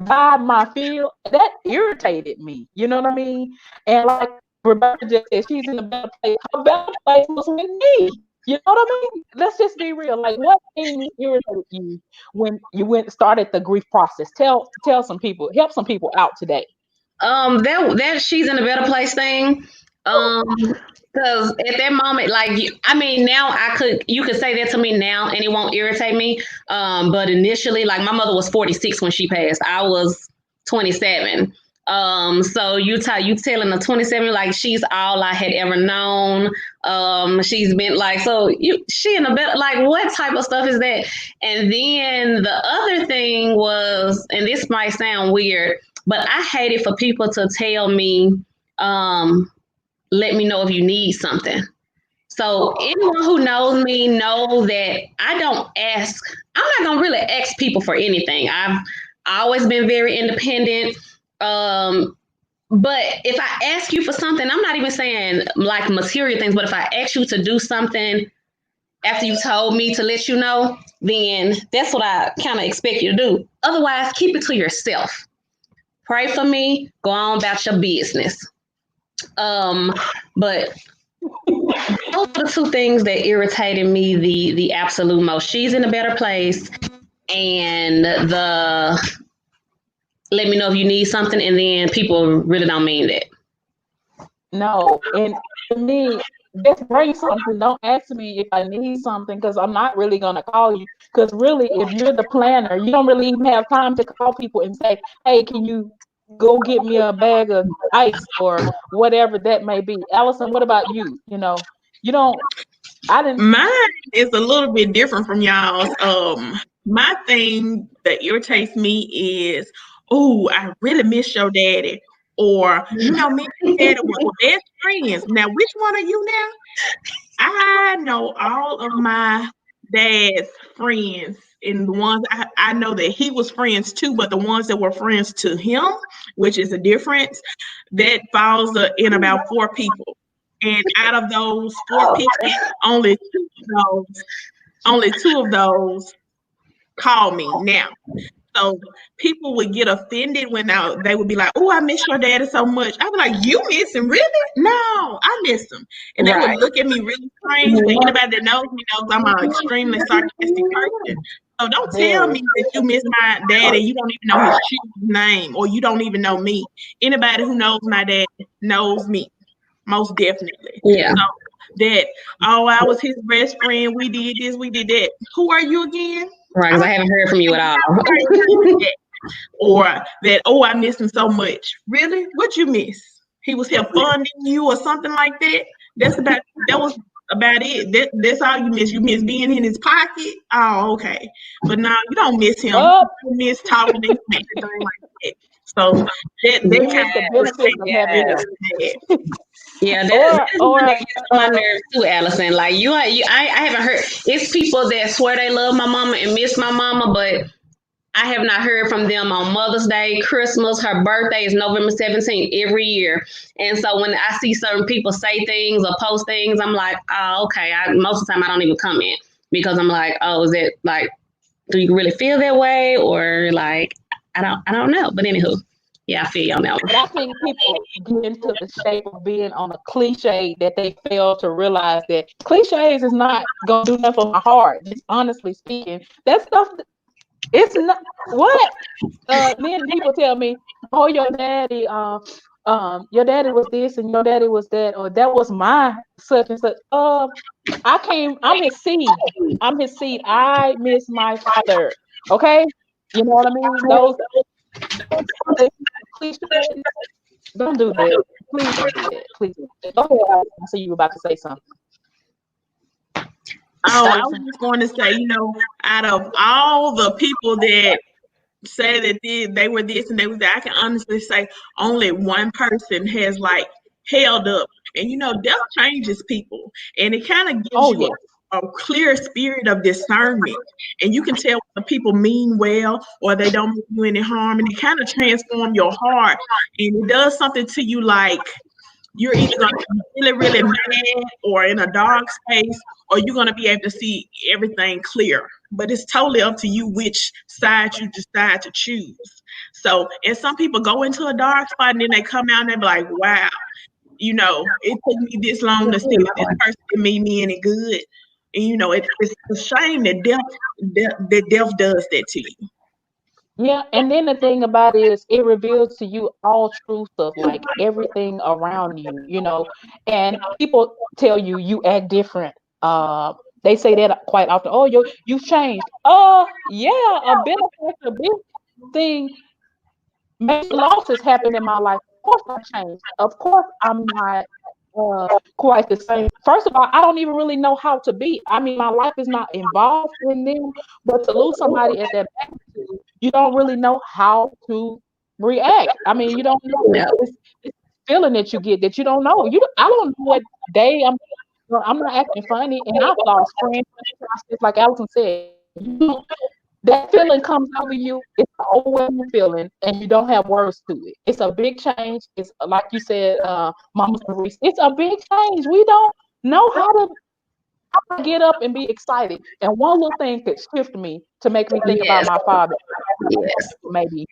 vibe my feel. That irritated me. You know what I mean? And like Roberta just said, she's in a better place. Her better place was with me. You know what I mean? Let's just be real. Like, what things irritated you when you started the grief process? Tell some people, help some people out today. That she's in a better place thing. Because at that moment, like, I mean, now you could say that to me now and it won't irritate me. But initially, like, my mother was 46 when she passed. I was 27. So you telling a 27 like she's all I had ever known. She's been like she in a better like what type of stuff is that? And then the other thing was, and this might sound weird, but I hated for people to tell me, let me know if you need something. So anyone who knows me know that I don't ask. I'm not gonna really ask people for anything. I've always been very independent. Um, but if I ask you for something, I'm not even saying like material things, but if I ask you to do something after you told me to let you know, then that's what I kind of expect you to do. Otherwise, keep it to yourself. Pray for me, go on about your business. But those are the two things that irritated me the absolute most. She's in a better place, and the let me know if you need something, and then people really don't mean that. No, and to me, just bring something. Don't ask me if I need something because I'm not really gonna call you. Because really, if you're the planner, you don't really even have time to call people and say, "Hey, can you go get me a bag of ice or whatever that may be?" Allison, what about you? You don't. I didn't. Mine is a little bit different from y'all's. My thing that irritates me is, oh, I really miss your daddy. Or, me and your daddy were best friends. Now, which one are you now? I know all of my dad's friends, and the ones I know that he was friends too, but the ones that were friends to him, which is a difference, that falls in about four people. And out of those four people, only two of those, only two of those call me now. So people would get offended when they would be like, "Oh, I miss your daddy so much." I'd be like, "You miss him, really?" "No, I miss him." And they would Right. look at me really strange. But anybody that knows me knows I'm an extremely sarcastic person. So don't tell Very. me that you miss my dad and you don't even know his children's name, or you don't even know me. Anybody who knows my dad knows me, most definitely. Yeah. So that, oh, I was his best friend. We did this, we did that. Who are you again? Right. I Because I don't haven't heard from you at all. know. Or that, oh, I miss him so much. Really? What you miss? He was here funding you or something like that? That was about it. That's all you miss. You miss being in his pocket. Oh, okay. But no, you don't miss him. Up. You miss talking to him and everything like that. So that You kind miss the of benefits irritates of me having Yeah. him. really bad. Yeah, Or that's one or that gets on my nerves too, Allison. Like I haven't heard. It's people that swear they love my mama and miss my mama, but I have not heard from them on Mother's Day, Christmas. Her birthday is November 17th every year. And so when I see certain people say things or post things, I'm like, oh, okay. Most of the time I don't even comment because I'm like, oh, is it like, do you really feel that way? Or like, I don't know. But anywho, yeah, I feel you on that but I think people get into the shape of being on a cliche that they fail to realize that cliches is not gonna do nothing for my heart. Just honestly speaking, that stuff it's not what many people tell me. Oh, your daddy was this and your daddy was that, or that was my such and such. I'm his seed. I'm his seed. I miss my father. Okay, you know what I mean? Those cliches. Don't do that. Please don't do that. Please. Go ahead, Allison. I see you were about to say something. Oh, I was Allison. just going to say, out of all the people that say that they were this and they was that, I can honestly say only one person has like held up. And death changes people, and it kind of gives Oh you yes. a clear spirit of discernment. And you can tell when people mean well or they don't mean you any harm, and it kind of transform your heart. And it does something to you like you're either going to be really, really mad or in a dark space, or you're going to be able to see everything clear. But it's totally up to you which side you decide to choose. So, and some people go into a dark spot and then they come out and they're like, wow, it took me this long to see that this person didn't mean me any good. And, it's a shame that death does that to you. Yeah, and then the thing about it is it reveals to you all truths of like everything around you, and people tell you you act different. They say that quite often. Oh, you've changed. Yeah, a big thing major losses happen in my life. Of course I changed. Of course I'm not quite the same. First of all, I don't even really know how to be. I mean, my life is not involved in them, but to lose somebody at that magnitude, you don't really know how to react. I mean, you don't know. Yeah. It's a feeling that you get that you don't know. I don't know what day I'm not acting funny, and I've lost friends, like Allison said. That feeling comes over you. It's an overwhelming feeling, and you don't have words to it. It's a big change. It's like you said, Mama Maurice. It's a big change. We don't know how to get up and be excited. And one little thing could shift me to make me think about Yes. my father. Yes. Maybe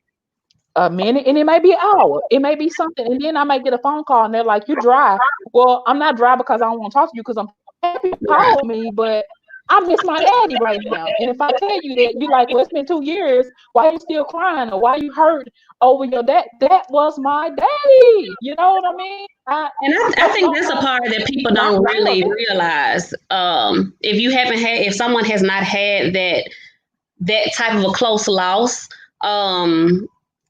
a minute, and it may be an hour. It may be something, and then I might get a phone call, and they're like, "You dry?" Well, I'm not dry because I don't want to talk to you because I'm happy you called me, but I miss my daddy right now. And if I tell you that, you like, well, it's been 2 years. Why you still crying, or why you hurt over your dad? That was my daddy. You know what I mean? And I think that's a part that people don't really I realize. If someone has not had that type of a close loss,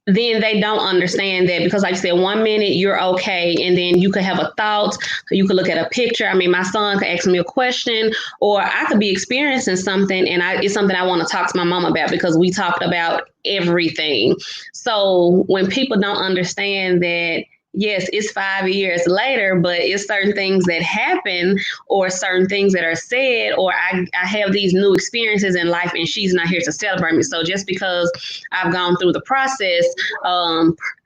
then they don't understand that, because like you said, 1 minute you're okay, and then you could have a thought, you could look at a picture. I mean, my son could ask me a question, or I could be experiencing something, and it's something I want to talk to my mom about, because we talked about everything. So when people don't understand that, yes, it's 5 years later, but it's certain things that happen, or certain things that are said, or I have these new experiences in life, and she's not here to celebrate me. So just because I've gone through the process,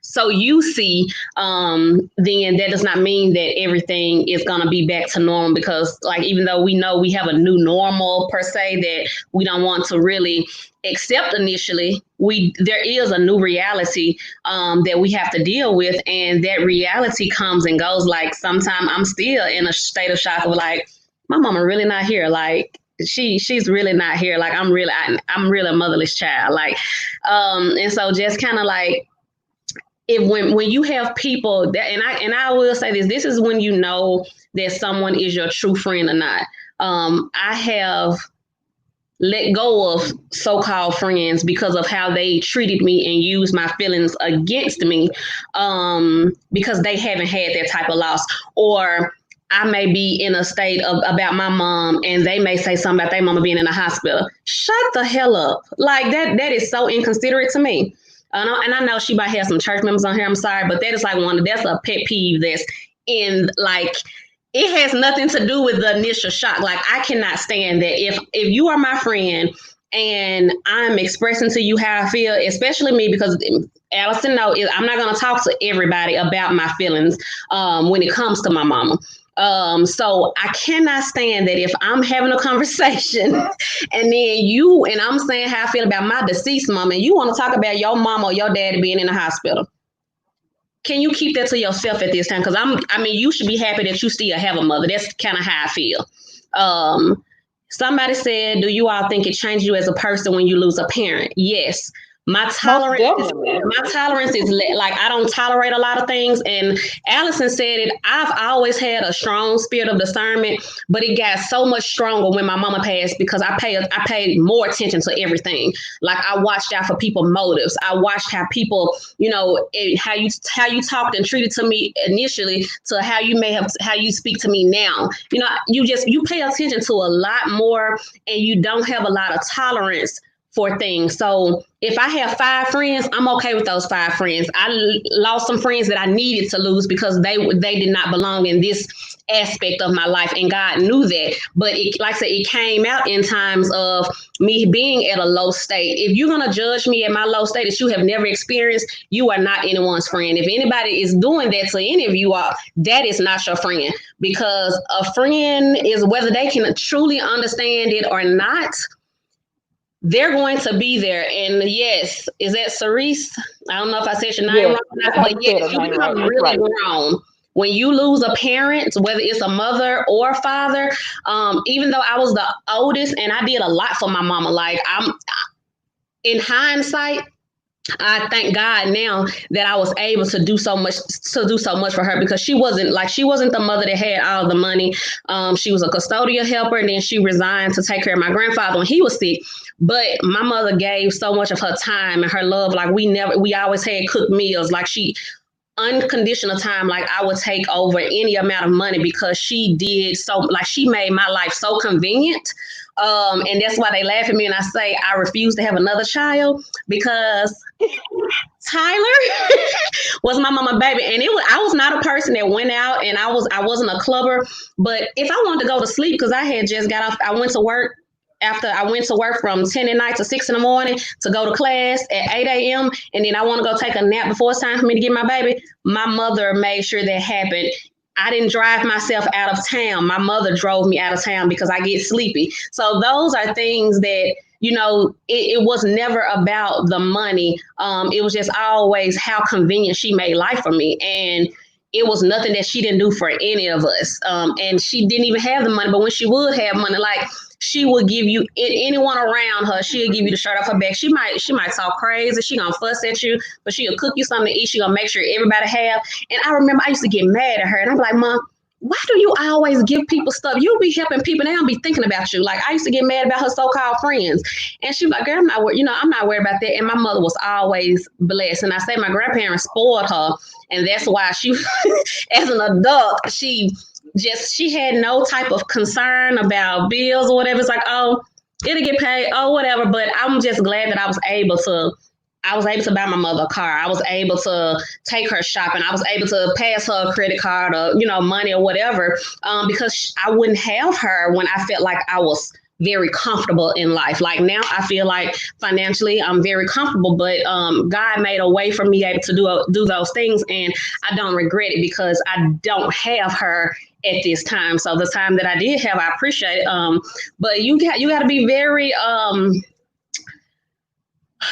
so you see, then that does not mean that everything is going to be back to normal, because like, even though we know we have a new normal per se that we don't want to really accept initially, there is a new reality that we have to deal with, and that reality comes and goes. Like, sometimes I'm still in a state of shock of like, my mama really not here. Like, she's really not here. Like, I'm really a motherless child. Like, and so just kind of like, when you have people that, and I will say this is when you know that someone is your true friend or not. I have let go of so-called friends because of how they treated me and used my feelings against me, because they haven't had that type of loss. Or I may be in a state of about my mom, and they may say something about their mama being in the hospital. Shut the hell up. Like, that is so inconsiderate to me. And I know she might have some church members on here. I'm sorry, but that is like that's a pet peeve that's in, like, it has nothing to do with the initial shock. Like, I cannot stand that. If you are my friend and I'm expressing to you how I feel, especially me, because Allison knows I'm not going to talk to everybody about my feelings when it comes to my mama. So I cannot stand that if I'm having a conversation and then I'm saying how I feel about my deceased mama, and you want to talk about your mama or your daddy being in the hospital. Can you keep that to yourself at this time? Because you should be happy that you still have a mother. That's kind of how I feel. Somebody said, do you all think it changes you as a person when you lose a parent? Yes. My tolerance is like, I don't tolerate a lot of things. And Allison said it. I've always had a strong spirit of discernment, but it got so much stronger when my mama passed, because I paid more attention to everything. Like, I watched out for people's motives. I watched how people, how you talked and treated to me initially to how you speak to me now. You pay attention to a lot more, and you don't have a lot of tolerance for things. So if I have 5 friends, I'm okay with those 5 friends. I lost some friends that I needed to lose because they did not belong in this aspect of my life, and God knew that. But like I said, it came out in times of me being at a low state. If you're gonna judge me at my low state that you have never experienced, you are not anyone's friend. If anybody is doing that to any of you all, that is not your friend, because a friend is, whether they can truly understand it or not, they're going to be there. And yes, is that Cerise? I don't know if I said your name wrong, but yes, you become really grown. When you lose a parent, whether it's a mother or a father, even though I was the oldest and I did a lot for my mama, like, in hindsight, I thank God now that I was able to do so much for her, because she wasn't the mother that had all the money. She was a custodial helper, and then she resigned to take care of my grandfather when he was sick. But my mother gave so much of her time and her love. Like we always had cooked meals. Like she unconditional time, like I would take over any amount of money because she did so, like she made my life so convenient. And that's why they laugh at me and I say I refuse to have another child because Tyler was my mama baby, and I was not a person that went out, and I wasn't a clubber. But if I wanted to go to sleep because I had just got off, I went to work. After I went to work from 10 at night to 6 in the morning to go to class at 8 a.m. and then I want to go take a nap before it's time for me to get my baby, my mother made sure that happened. I didn't drive myself out of town. My mother drove me out of town because I get sleepy. So those are things that, it was never about the money. It was just always how convenient she made life for me. And it was nothing that she didn't do for any of us. And she didn't even have the money, but when she would have money, like she would give you anyone around her, she'll give you the shirt off her back. She might talk crazy, she gonna fuss at you, but she'll cook you something to eat, she gonna make sure everybody have. And I remember I used to get mad at her and I'm like, Mom, why do you always give people stuff? You'll be helping people, they don't be thinking about you. Like I used to get mad about her so-called friends. And she was like, girl, I'm not worried about that. And my mother was always blessed. And I say my grandparents spoiled her. And that's why she, as an adult, she had no type of concern about bills or whatever. It's like, oh, it'll get paid, oh, whatever. But I'm just glad that I was able to buy my mother a car. I was able to take her shopping. I was able to pass her a credit card or, money or whatever, because I wouldn't have her when I felt like I was very comfortable in life. Like now I feel like financially I'm very comfortable, but God made a way for me able to do those things. And I don't regret it because I don't have her at this time. So the time that I did have, I appreciate it. But you got to be very,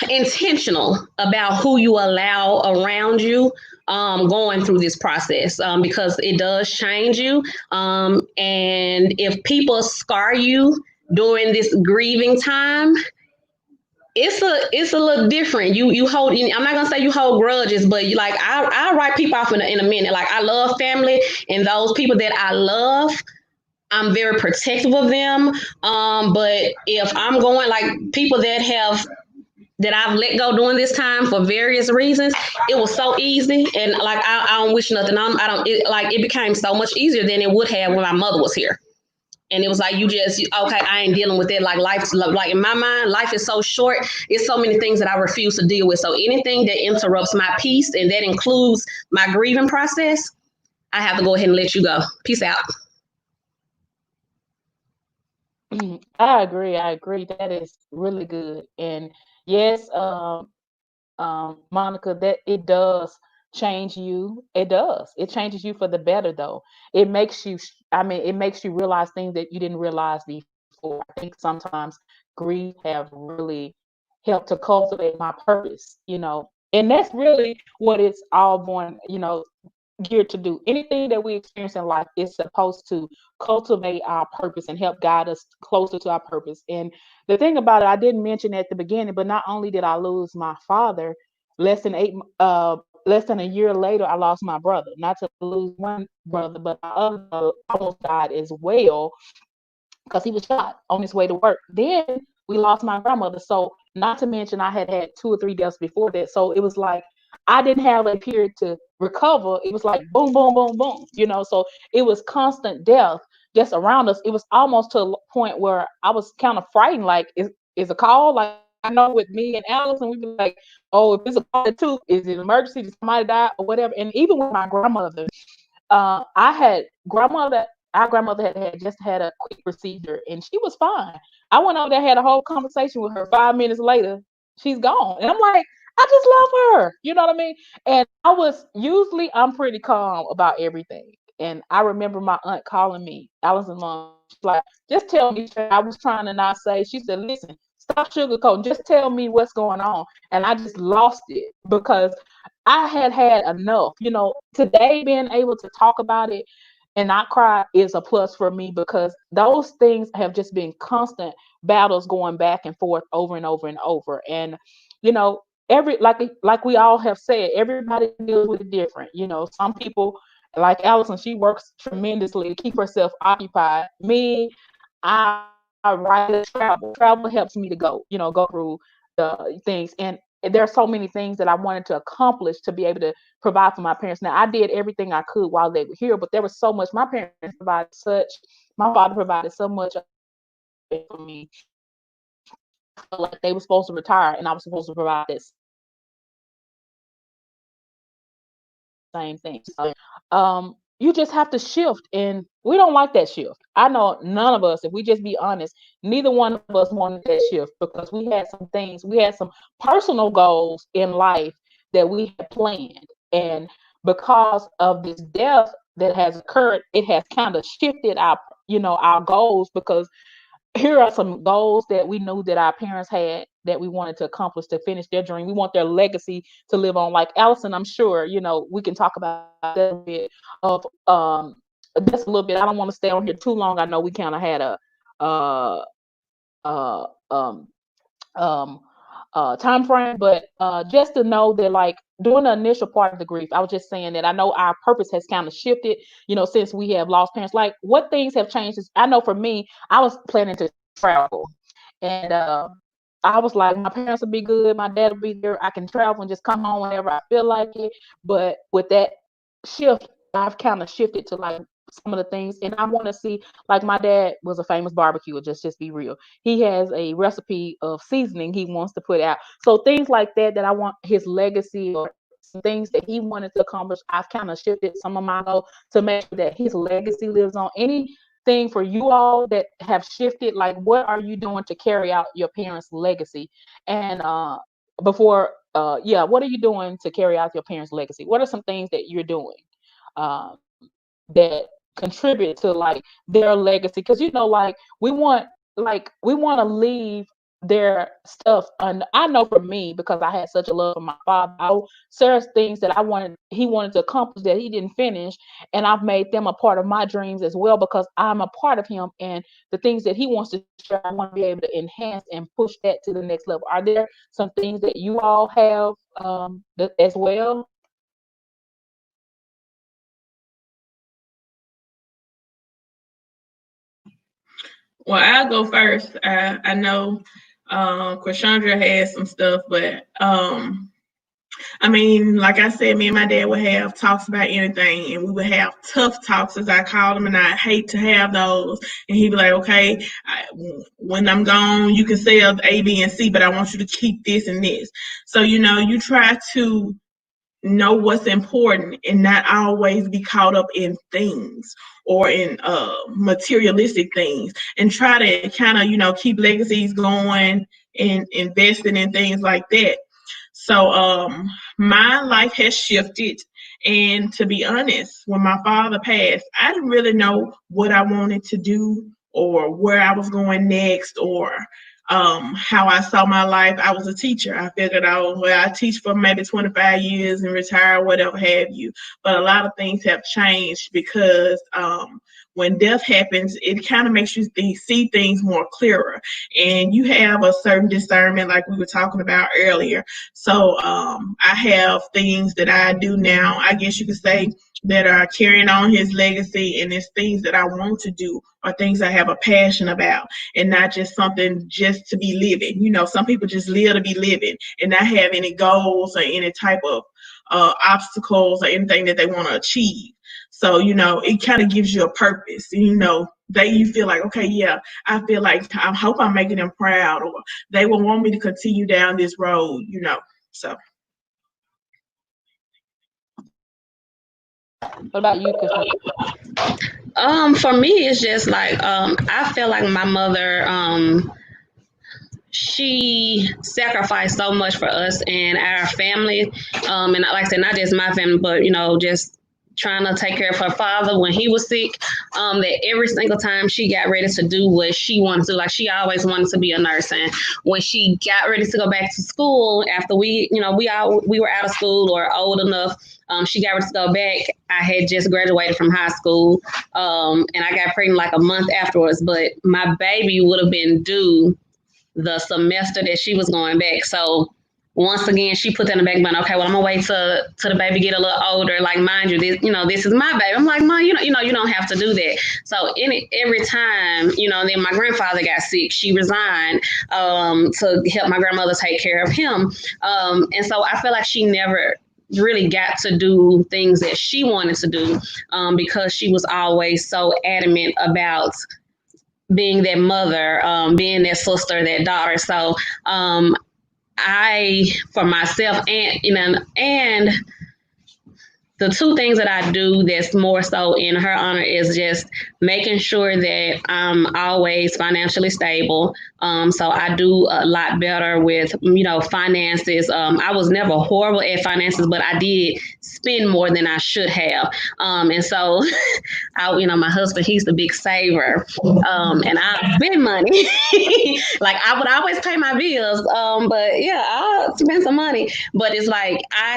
intentional about who you allow around you going through this process, because it does change you. And if people scar you during this grieving time, it's a little different. You hold. I'm not gonna say you hold grudges, but you like I write people off in a minute. Like I love family and those people that I love. I'm very protective of them. But if I'm going like people that I've let go during this time for various reasons, it was so easy. And like, I don't wish nothing on, I don't, it became so much easier than it would have when my mother was here. And it was like, okay, I ain't dealing with it. Like like in my mind, life is so short. It's so many things that I refuse to deal with. So anything that interrupts my peace, and that includes my grieving process, I have to go ahead and let you go. Peace out. I agree. I agree. That is really good. And yes, Monica, that it does change you. It does. It changes you for the better, though. It makes you. It makes you realize things that you didn't realize before. I think sometimes grief have really helped to cultivate my purpose. And that's really what it's all born. Geared to do. Anything that we experience in life is supposed to cultivate our purpose and help guide us closer to our purpose. And the thing about it, I didn't mention at the beginning, but not only did I lose my father, less than a year later, I lost my brother. Not to lose one brother, but my other brother almost died as well because he was shot on his way to work. Then we lost my grandmother. So not to mention I had had 2 or 3 deaths before that. So it was like I didn't have a period to recover. It was like boom, boom, boom, boom. So it was constant death just around us. It was almost to a point where I was kind of frightened. Like, is a call? Like I know with me and Alice, and we'd be like, oh, if it's a call at 2, is it an emergency? Did somebody die or whatever? And even with my grandmother, I had grandmother. Our grandmother had just had a quick procedure, and she was fine. I went over there, had a whole conversation with her. 5 minutes later, she's gone, and I'm like, I just love her. You know what I mean? And I'm pretty calm about everything. And I remember my aunt calling me, Allison's mom. She's like, just tell me. I was trying to not say. She said, listen, stop sugarcoating. Just tell me what's going on. And I just lost it because I had enough. Today being able to talk about it and not cry is a plus for me because those things have just been constant battles going back and forth over and over and over. And every like we all have said, everybody deals with it different. Some people like Allison, she works tremendously to keep herself occupied. Me, I right is travel. Travel helps me to go through the things. And there are so many things that I wanted to accomplish to be able to provide for my parents. Now, I did everything I could while they were here, but there was so much. My parents provided such, my father provided so much for me. I felt like they were supposed to retire and I was supposed to provide that same thing. So, you just have to shift, and we don't like that shift. I know none of us, if we just be honest, neither one of us wanted that shift because we had some things, we had some personal goals in life that we had planned, and because of this death that has occurred, it has kind of shifted our goals, because here are some goals that we knew that our parents had that we wanted to accomplish to finish their dream. We want their legacy to live on. Like Allison, I'm sure, we can talk about that a bit of just a little bit. I don't want to stay on here too long. I know we kind of had a uh uh um um time frame, but just to know that, like, during the initial part of the grief, I was just saying that I know our purpose has kind of shifted, since we have lost parents. Like, what things have changed is, I know for me, I was planning to travel, and I was like, my parents will be good, my dad will be there, I can travel and just come home whenever I feel like it. But with that shift, I've kind of shifted to, like, some of the things, and I want to see, like, my dad was a famous barbecuer. Just be real. He has a recipe of seasoning he wants to put out. So things like that I want his legacy, or some things that he wanted to accomplish, I've kind of shifted some of my goals to make sure that his legacy lives on. Anything for you all that have shifted, like, what are you doing to carry out your parents' legacy? And what are you doing to carry out your parents' legacy? What are some things that you're doing that contribute to, like, their legacy? Because, like, we want to leave their stuff. And I know for me, because I had such a love for my father, there's things that he wanted to accomplish that he didn't finish, and I've made them a part of my dreams as well, because I'm a part of him, and the things that he wants to share, I want to be able to enhance and push that to the next level. Are there some things that you all have as well? Well, I'll go first. I know Krishandra has some stuff, but I mean, like I said, me and my dad would have talks about anything, and we would have tough talks, as I call them, and I hate to have those. And he'd be like, "Okay, when I'm gone, you can sell A, B, and C, but I want you to keep this and this." So you try to know what's important and not always be caught up in things or in materialistic things, and try to kind of keep legacies going and investing in things like that. So my life has shifted, and to be honest, when my father passed, I didn't really know what I wanted to do or where I was going next, or how I saw my life. I was a teacher. I figured out, well, I teach for maybe 25 years and retire, whatever have you. But a lot of things have changed because when death happens, it kind of makes you see things more clearer, and you have a certain discernment, like we were talking about earlier. So I have things that I do now, I guess you could say, that are carrying on his legacy, and it's things that I want to do or things I have a passion about, and not just something just to be living. Some people just live to be living and not have any goals or any type of obstacles or anything that they want to achieve. So, it kind of gives you a purpose. They you feel like, okay, yeah, I feel like I hope I'm making them proud, or they will want me to continue down this road. So What about you, Krishna? For me, it's just like I feel like my mother. She sacrificed so much for us and our family. And like I said, not just my family, but just trying to take care of her father when he was sick. That every single time she got ready to do what she wanted to, like she always wanted to be a nurse. And when she got ready to go back to school after we were out of school or old enough, she got ready to go back. I had just graduated from high school, and I got pregnant like a month afterwards. But my baby would have been due the semester that she was going back. So once again, she put that in the back burner. Okay, well, I'm gonna wait till the baby get a little older. Like, mind you, this is my baby. I'm like, Mom, you don't have to do that. So every time, then my grandfather got sick, she resigned to help my grandmother take care of him. And so I feel like she never really got to do things that she wanted to do because she was always so adamant about being that mother, being that sister, that daughter. So I, for myself, and the two things that I do that's more so in her honor is just making sure that I'm always financially stable. So I do a lot better with, finances. I was never horrible at finances, but I did spend more than I should have. And so, my husband, he's the big saver. And I spend money. Like I would always pay my bills. But yeah, I'll spend some money. But it's like I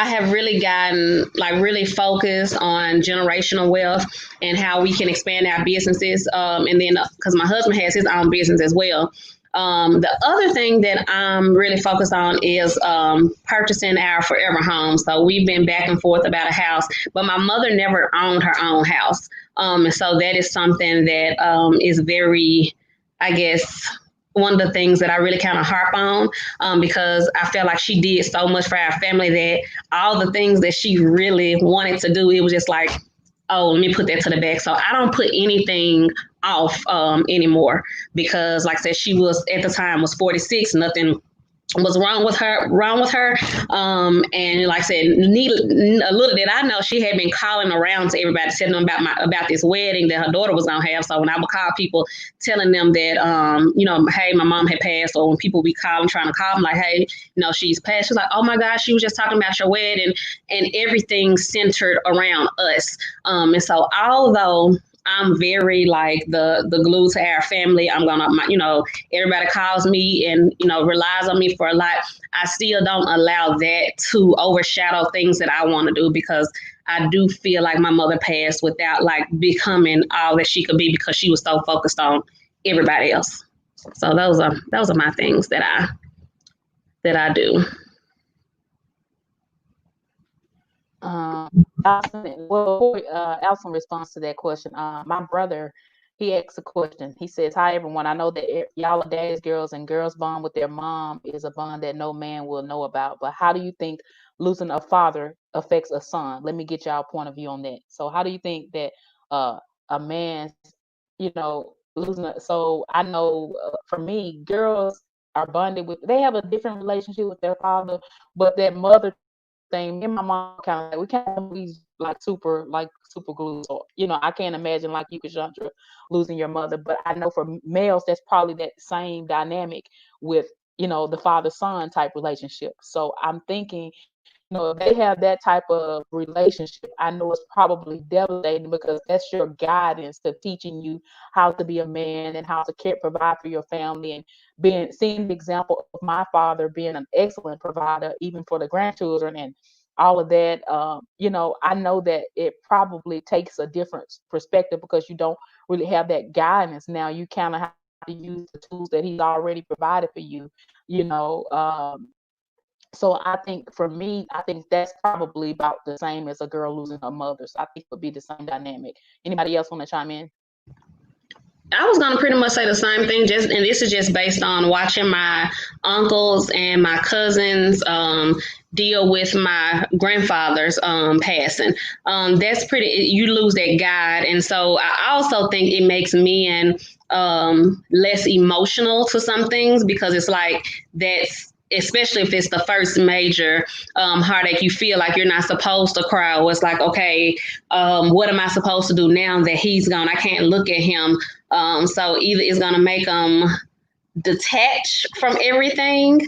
have really gotten really focused on generational wealth and how we can expand our businesses. And then because my husband has his own business as well. The other thing that I'm really focused on is purchasing our forever home. So we've been back and forth about a house, but my mother never owned her own house. And so that is something that is very, I guess, one of the things that I really kind of harp on because I felt like she did so much for our family that all the things that she really wanted to do, it was just like, oh, let me put that to the back. So I don't put anything off anymore because, like I said, she was at the time was 46, nothing was wrong with her. And like I said, a little did I know she had been calling around to everybody, telling them about this wedding that her daughter was gonna have. So when I would call people telling them that, hey, my mom had passed, or when people be calling, trying to call them like, hey, she's passed. She's like, oh my gosh, she was just talking about your wedding, and everything centered around us. And so although I'm very like the glue to our family. I'm gonna, everybody calls me and, relies on me for a lot. I still don't allow that to overshadow things that I want to do because I do feel like my mother passed without like becoming all that she could be because she was so focused on everybody else. So those are my things that I do. Alison responds to that question. My brother, he asks a question. He says, "Hi everyone. I know that y'all are daddy's girls, and girls' bond with their mom is a bond that no man will know about. But how do you think losing a father affects a son? Let me get y'all point of view on that. So, how do you think that a man's, losing? So, I know for me, girls are bonded with. They have a different relationship with their father, but that mother thing, me and my mom kind of like we kind of we like super glue. So I can't imagine like you, Cassandra, losing your mother. But I know for males, that's probably that same dynamic with the father son type relationship. So I'm thinking, if they have that type of relationship, I know it's probably devastating because that's your guidance to teaching you how to be a man and how to provide for your family, and seeing the example of my father being an excellent provider even for the grandchildren and all of that. I know that it probably takes a different perspective because you don't really have that guidance. Now you kind of have to use the tools that he's already provided for you. you know um, so I think for me, I think that's probably about the same as a girl losing her mother. So I think it would be the same dynamic. Anybody else want to chime in? I was gonna pretty much say the same thing, and this is just based on watching my uncles and my cousins deal with my grandfather's passing. That's pretty. You lose that guide, and so I also think it makes men less emotional to some things because it's like that's. Especially if it's the first major heartache, you feel like you're not supposed to cry. Or it's like, okay, what am I supposed to do now that he's gone? I can't look at him. So either it's going to make them detach from everything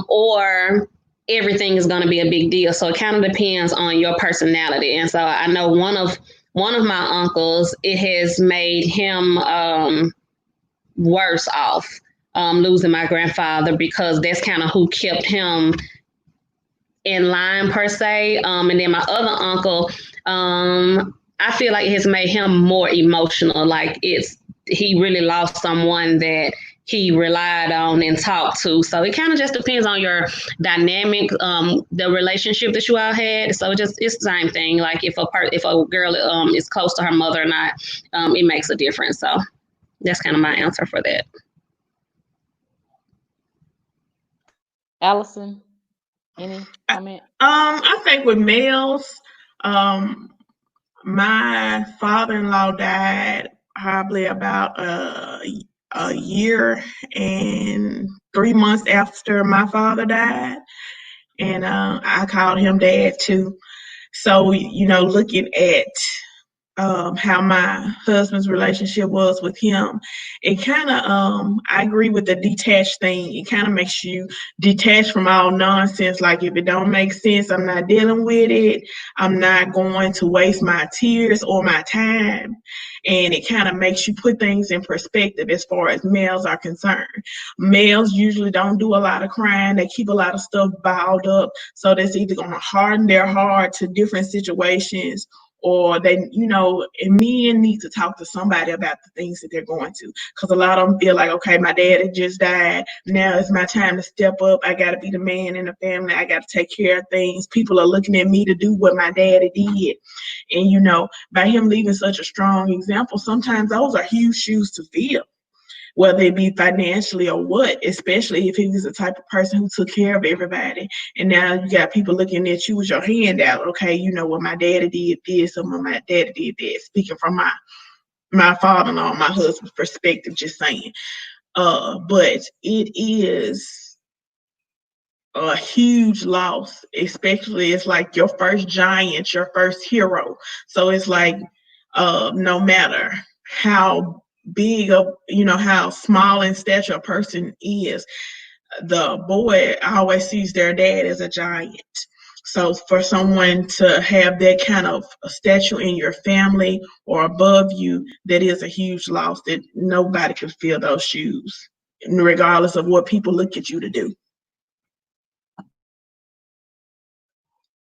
or everything is going to be a big deal. So it kind of depends on your personality. And so I know one of my uncles, it has made him worse off losing my grandfather because that's kind of who kept him in line per se. And then my other uncle, I feel like it has made him more emotional. Like he really lost someone that he relied on and talked to. So it kind of just depends on your dynamic, the relationship that you all had. So it's the same thing. Like if a girl is close to her mother or not, it makes a difference. So that's kind of my answer for that. Allison, any comment? I think with males, um, my father-in-law died probably about a year and 3 months after my father died, and I called him dad too. So looking at how my husband's relationship was with him, it kind of I agree with the detached thing. It kind of makes you detached from all nonsense. Like if it don't make sense, I'm not dealing with it. I'm not going to waste my tears or my time. And it kind of makes you put things in perspective as far as males are concerned. Males usually don't do a lot of crying. They keep a lot of stuff bottled up. So that's either going to harden their heart to different situations, or and men need to talk to somebody about the things that they're going to, because a lot of them feel like, okay, my dad had just died, now it's my time to step up, I got to be the man in the family, I got to take care of things, people are looking at me to do what my daddy did. And by him leaving such a strong example, sometimes those are huge shoes to fill, whether it be financially or what, especially if he was the type of person who took care of everybody. And now you got people looking at you with your hand out. Okay, well, my daddy did this, or my daddy did that. Speaking from my father-in-law, my husband's perspective, just saying. But it is a huge loss, especially it's like your first giant, your first hero. So it's like, no matter how big of how small in stature a person is, the boy always sees their dad as a giant. So for someone to have that kind of a statue in your family or above you, that is a huge loss, that nobody could fill those shoes, regardless of what people look at you to do.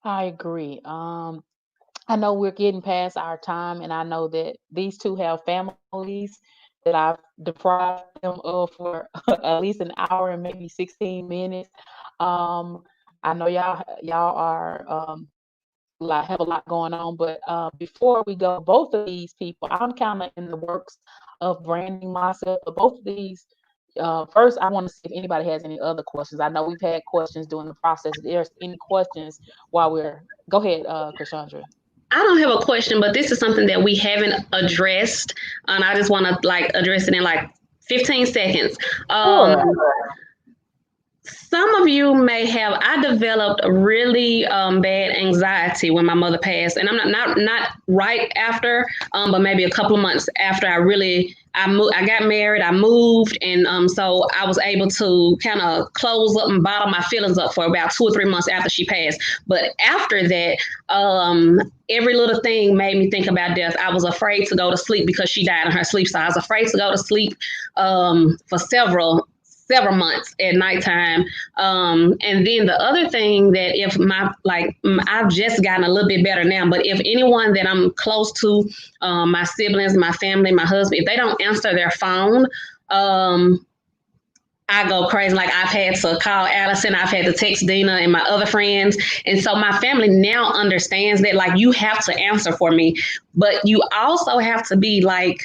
I agree. I know we're getting past our time, and I know that these two have families that I've deprived them of for at least an hour and maybe 16 minutes. Um, I know y'all are have a lot going on, but before we go, both of these people, I'm kind of in the works of branding myself. But both of these, first, I want to see if anybody has any other questions. I know we've had questions during the process. If there's any questions while we're, go ahead, Krishandra. I don't have a question, but this is something that we haven't addressed, and I just want to like address it in like 15 seconds. Sure. Some of you may have. I developed a really bad anxiety when my mother passed, and I'm not right after, but maybe a couple of months after. I got married, I moved, and so I was able to kind of close up and bottle my feelings up for about 2 or 3 months after she passed. But after that, every little thing made me think about death. I was afraid to go to sleep because she died in her sleep, so I was afraid to go to sleep for several months at nighttime. And then the other thing that if I've just gotten a little bit better now, but if anyone that I'm close to, my siblings, my family, my husband, if they don't answer their phone, I go crazy. Like I've had to call Allison, I've had to text Dina and my other friends. And so my family now understands that like you have to answer for me, but you also have to be like,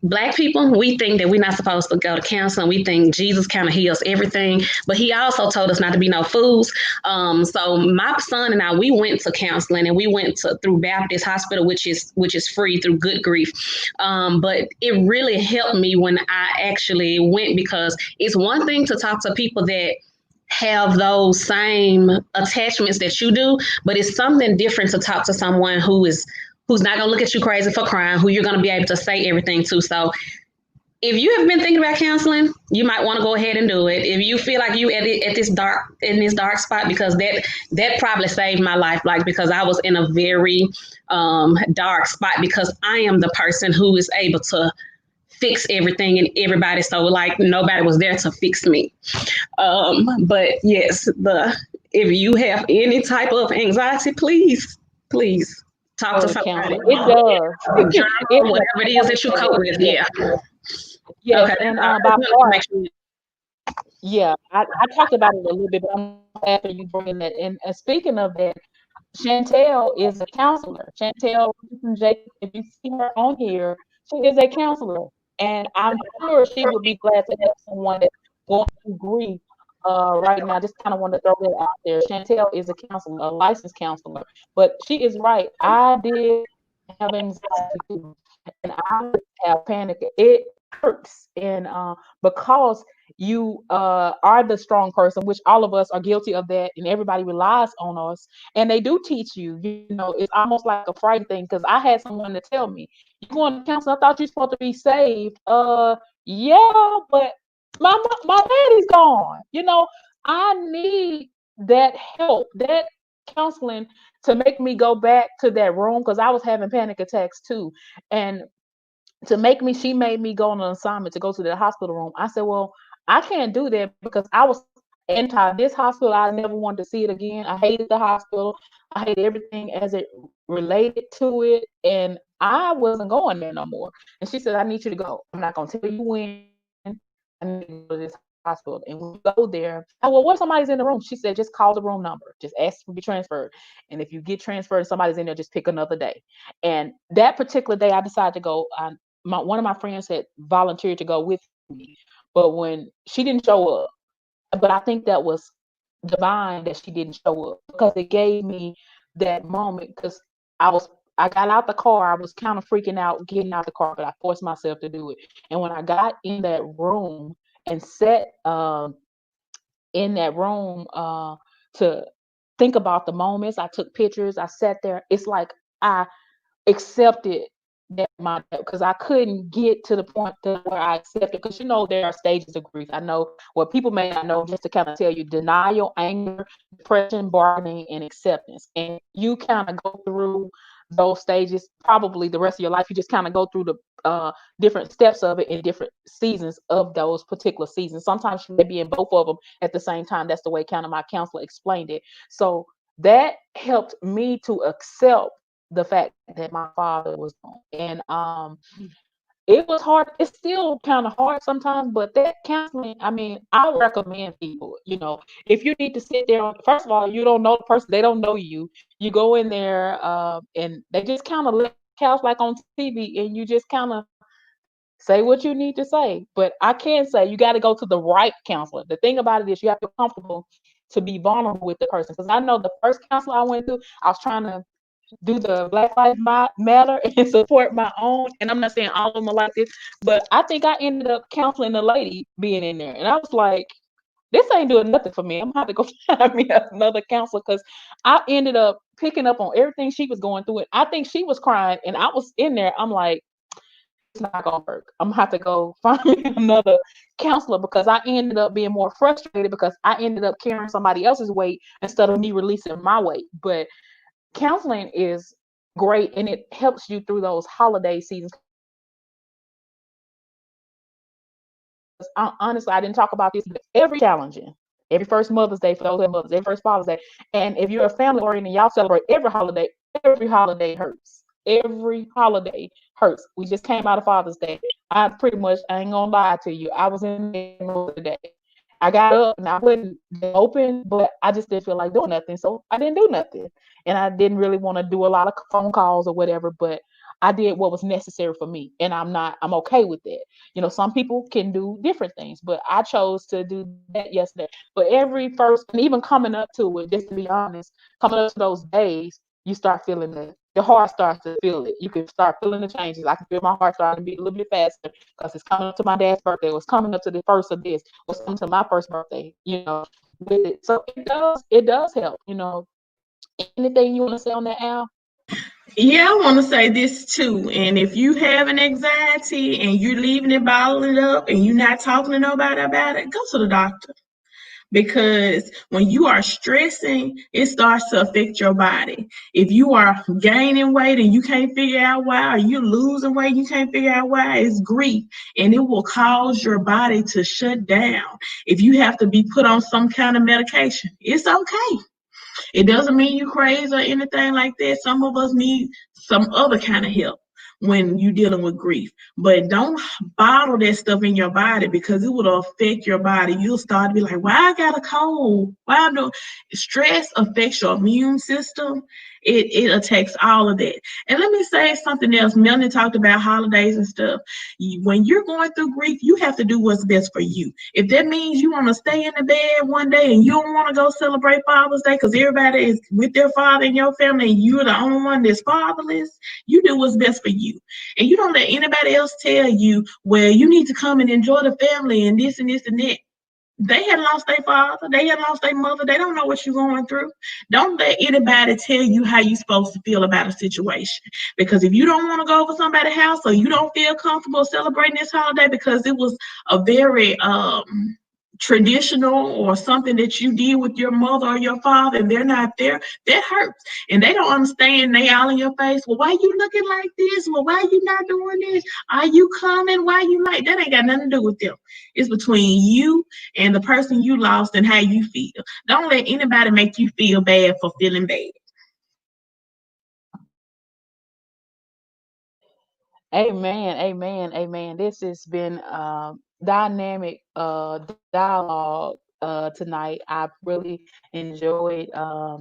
Black people, we think that we're not supposed to go to counseling. We think Jesus kind of heals everything, but he also told us not to be no fools. So my son and I, we went to counseling, and we went through Baptist Hospital, which is free through Good Grief. But it really helped me when I actually went, because it's one thing to talk to people that have those same attachments that you do, but it's something different to talk to someone who's not going to look at you crazy for crying, who you're going to be able to say everything to. So if you have been thinking about counseling, you might want to go ahead and do it. If you feel like you at this dark spot, because that probably saved my life, like because I was in a very dark spot, because I am the person who is able to fix everything and everybody. So like nobody was there to fix me. But yes, if you have any type of anxiety, please talk to somebody. It does. Whatever it is that you cope with. Yeah. Yes, Okay, and I by just wanted to far, make sure. yeah, I talked about it a little bit, but I'm glad for you bringing that. And speaking of that, Chantel is a counselor. Chantel Richardson Jacob, if you see her on here, she is a counselor. And I'm sure she would be glad to have someone that's going through grief right now. Just kind of want to throw that out there. Chantel is a counselor, a licensed counselor. But she is right. I did have anxiety too. And I would have panic. It hurts. And because you are the strong person, which all of us are guilty of that, and everybody relies on us. And they do teach you, it's almost like a fright thing. Because I had someone to tell me, "You going to counseling? I thought you're supposed to be saved." Yeah, but my daddy's gone. I need that help, that counseling to make me go back to that room because I was having panic attacks too. And she made me go on an assignment to go to the hospital room. I said, well, I can't do that because I was anti this hospital. I never wanted to see it again. I hated the hospital. I hated everything as it related to it. And I wasn't going there no more. And she said, I need you to go. I'm not going to tell you when. I need to go to this hospital. And when you go there, well, what if somebody's in the room? She said, just call the room number. Just ask to be transferred. And if you get transferred and somebody's in there, just pick another day. And that particular day, I decided to go. One of my friends had volunteered to go with me, but when she didn't show up, but I think that was divine that she didn't show up because it gave me that moment because I got out the car. I was kind of freaking out getting out the car, but I forced myself to do it. And when I got in that room and sat in that room to think about the moments, I took pictures. I sat there. It's like I accepted that because I couldn't get to the point to where I accepted because there are stages of grief. I know what people may not know, just to kind of tell you: denial, anger, depression, bargaining, and acceptance. And you kind of go through those stages probably the rest of your life. You just kind of go through the different steps of it in different seasons of those particular seasons. Sometimes you may be in both of them at the same time. That's the way kind of my counselor explained it. So that helped me to accept the fact that my father was gone. And it was hard. It's still kind of hard sometimes, but that counseling, I mean, I recommend people, if you need to sit there, first of all, you don't know the person, they don't know you. You go in there and they just kind of lay on the couch like on TV and you just kind of say what you need to say. But I can say you got to go to the right counselor. The thing about it is you have to be comfortable to be vulnerable with the person. Because I know the first counselor I went to, I was trying to do the Black Lives Matter and support my own. And I'm not saying all of them are like this, but I think I ended up counseling a lady being in there. And I was like, this ain't doing nothing for me. I'm gonna have to go find me another counselor because I ended up picking up on everything she was going through. And I think she was crying and I was in there. I'm like, it's not gonna work. I'm gonna have to go find me another counselor because I ended up being more frustrated because I ended up carrying somebody else's weight instead of me releasing my weight. But counseling is great and it helps you through those holiday seasons. Honestly, I didn't talk about this, but every challenging. Every first Mother's Day for those that mothers, every first Father's Day. And if you're a family oriented, y'all celebrate every holiday hurts. Every holiday hurts. We just came out of Father's Day. I ain't gonna lie to you. I was in bed most of the day. I got up and I wasn't open, but I just didn't feel like doing nothing. So I didn't do nothing. And I didn't really want to do a lot of phone calls or whatever, but I did what was necessary for me. And I'm okay with that. Some people can do different things, but I chose to do that yesterday. But every first, and even coming up to it, just to be honest, coming up to those days, you start feeling your heart starts to feel it. You can start feeling the changes. I can feel my heart starting to beat a little bit faster because it's coming up to my dad's birthday. It was coming up to the first of this. It was coming to my first birthday, with it. So it does help, Anything you want to say on that, Al? Yeah, I want to say this too. And if you have an anxiety and you're leaving it bottled up and you're not talking to nobody about it, go to the doctor. Because when you are stressing, it starts to affect your body. If you are gaining weight and you can't figure out why, or you're losing weight, you can't figure out why, it's grief. And it will cause your body to shut down. If you have to be put on some kind of medication, it's okay. It doesn't mean you're crazy or anything like that. Some of us need some other kind of help. when you're dealing with grief. But don't bottle that stuff in your body because it will affect your body. You'll start to be like, why I got a cold? Why I do stress affects your immune system. It attacks all of that. And let me say something else. Melanie talked about holidays and stuff. When you're going through grief, you have to do what's best for you. If that means you want to stay in the bed one day and you don't want to go celebrate Father's Day because everybody is with their father in your family and you're the only one that's fatherless, you do what's best for you. And you don't let anybody else tell you, well, you need to come and enjoy the family and this and this and that. They had lost their father, they had lost their mother, they don't know what you're going through. Don't let anybody tell you how you're supposed to feel about a situation. Because if you don't want to go over somebody's house or you don't feel comfortable celebrating this holiday because it was a very traditional or something that you did with your mother or your father and they're not there, that hurts. And they don't understand. They all in your face. Well, why you looking like this? Well, why you not doing this? Are you coming? Why you like that? Ain't got nothing to do with them. It's between you and the person you lost and how you feel. Don't let anybody make you feel bad for feeling bad. Amen, amen, amen. This has been dynamic dialogue tonight. I've really enjoyed uh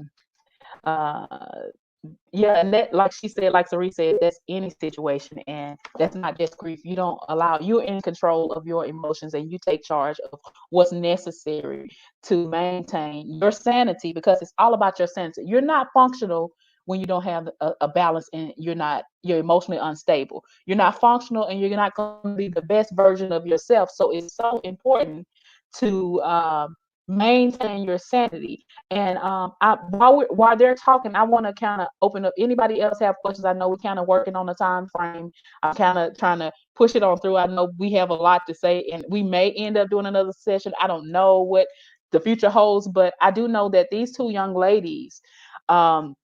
yeah, and that, like she said, like Cerise said, that's any situation, and that's not just grief. You don't allow, you're in control of your emotions, and you take charge of what's necessary to maintain your sanity, because it's all about your sanity. You're not functional when you don't have a balance, and you're emotionally unstable. You're not functional, and you're not going to be the best version of yourself. So it's so important to maintain your sanity. And while they're talking, I want to kind of open up. Anybody else have questions? I know we're kind of working on a time frame. I'm kind of trying to push it on through. I know we have a lot to say, and we may end up doing another session. I don't know what the future holds, but I do know that these two young ladies um,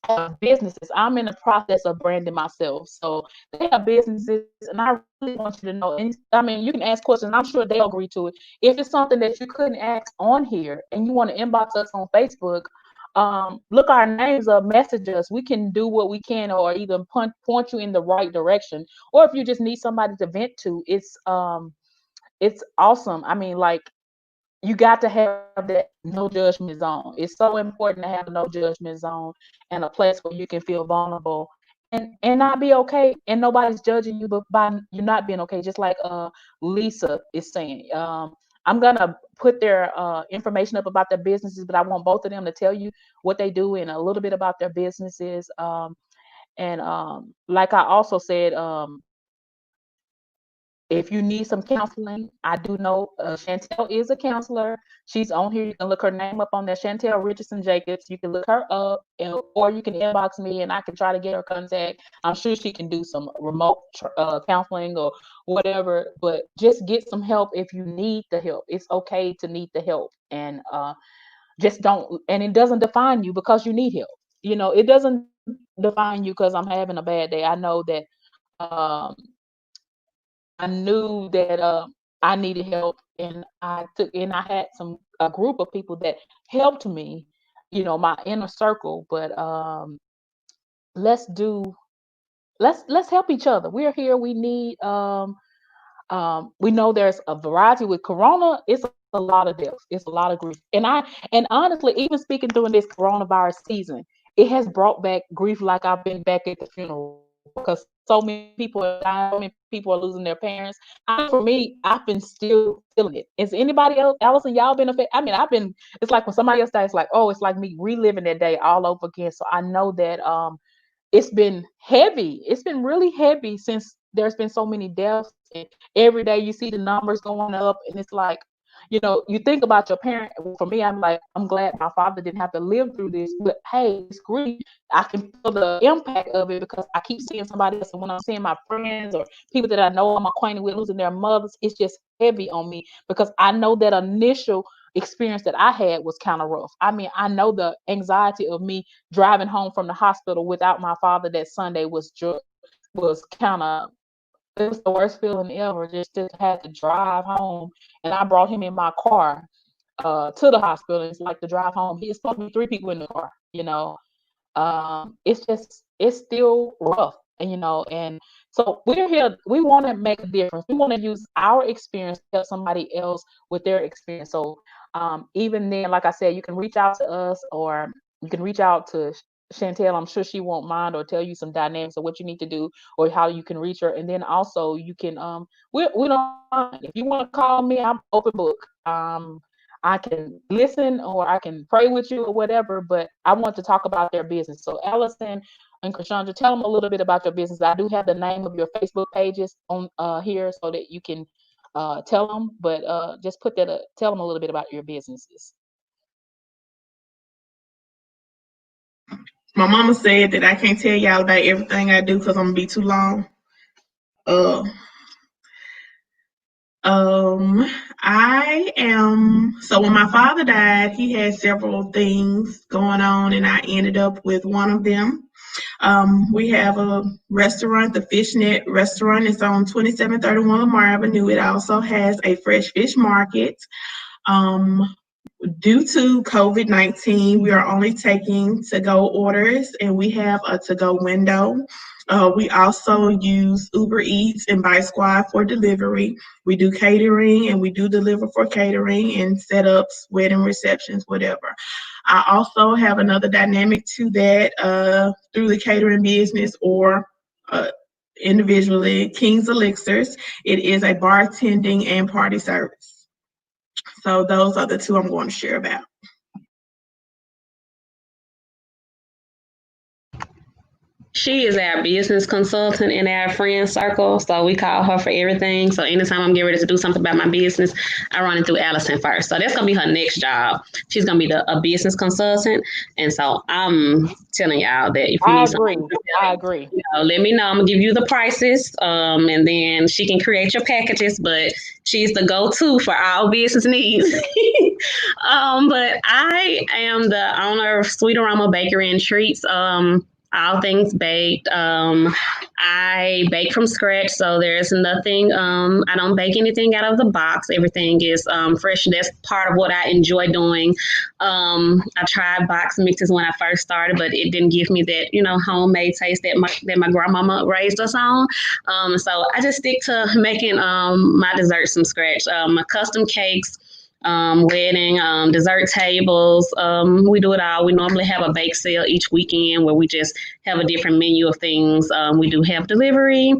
have businesses. I'm in the process of branding myself, so they have businesses, and I really want you to know. And I mean, you can ask questions. I'm sure they'll agree to it. If it's something that you couldn't ask on here, and you want to inbox us on Facebook, look our names up, message us. We can do what we can, or either point you in the right direction, or if you just need somebody to vent to, it's awesome. I mean, like, you got to have that no judgment zone. It's so important to have a no judgment zone and a place where you can feel vulnerable and not be okay, and nobody's judging you, but by you not being okay, just like Lisa is saying. I'm gonna put their information up about their businesses, but I want both of them to tell you what they do and a little bit about their businesses. And like I also said, if you need some counseling, I do know Chantel is a counselor. She's on here. You can look her name up on there, Chantel Richardson Jacobs. You can look her up, or you can inbox me, and I can try to get her contact. I'm sure she can do some remote counseling or whatever. But just get some help if you need the help. It's okay to need the help, and just don't. And it doesn't define you because you need help. It doesn't define you because I'm having a bad day. I know that. Um, I knew that I needed help, and I had a group of people that helped me, my inner circle. But let's do let's help each other. We're here. We need we know there's a variety with corona. It's a lot of deaths. It's a lot of grief. And honestly, even speaking during this coronavirus season, it has brought back grief like I've been back at the funeral, because so many people are dying, so many people are losing their parents. I know for me, I've been still feeling it. Is anybody else, Allison, y'all been affected? I mean, it's like when somebody else dies, it's like, oh, it's like me reliving that day all over again. So I know that it's been heavy. It's been really heavy since there's been so many deaths, and every day you see the numbers going up, and it's like, you think about your parent. For me, I'm like, I'm glad my father didn't have to live through this, but hey, it's grief. I can feel the impact of it because I keep seeing somebody else, and when I'm seeing my friends or people that I know I'm acquainted with losing their mothers, it's just heavy on me because I know that initial experience that I had was kind of rough. I mean, I know the anxiety of me driving home from the hospital without my father that Sunday was kind of, it was the worst feeling ever. Just had to drive home, and I brought him in my car to the hospital. It's like the drive home. It's supposed to be three people in the car. It's still rough. And so we're here. We want to make a difference. We want to use our experience to help somebody else with their experience. So even then, like I said, you can reach out to us, or you can reach out to Chantel. I'm sure she won't mind, or tell you some dynamics of what you need to do or how you can reach her. And then also you can we don't mind. If you want to call me, I'm open book. I can listen, or I can pray with you or whatever, but I want to talk about their business. So Allison and Krishandra, tell them a little bit about your business. I do have the name of your Facebook pages on here so that you can tell them, but just put that tell them a little bit about your businesses. My mama said that I can't tell y'all about everything I do because I'm gonna be too long. Uh, I am so when my father died, he had several things going on, and I ended up with one of them. We have a restaurant, the Fishnet Restaurant. It's on 2731 Lamar Avenue. It also has a fresh fish market. Um, Due to COVID-19, we are only taking to-go orders, and we have a to-go window. We also use Uber Eats and Buy Squad for delivery. We do catering, and we do deliver for catering and setups, wedding receptions, whatever. I also have another dynamic to that through the catering business, or uh, individually, King's Elixirs. It is a bartending and party service. So those are the two I'm going to share about. She is our business consultant in our friend circle, so we call her for everything. So anytime I'm getting ready to do something about my business, I run it through Allison first. So that's gonna be her next job. She's gonna be a business consultant, and so I'm telling y'all that if you I need agree. something, I agree. let me know. I'm gonna give you the prices, and then she can create your packages. But she's the go-to for all business needs. But I am the owner of Sweet Aroma Bakery and Treats. All things baked. I bake from scratch, so there's nothing. I don't bake anything out of the box. Everything is fresh. That's part of what I enjoy doing. I tried box mixes when I first started, but it didn't give me that homemade taste that my grandmama raised us on. So I just stick to making my desserts from scratch. My custom cakes, wedding, dessert tables. We do it all. We normally have a bake sale each weekend where we just have a different menu of things. We do have delivery.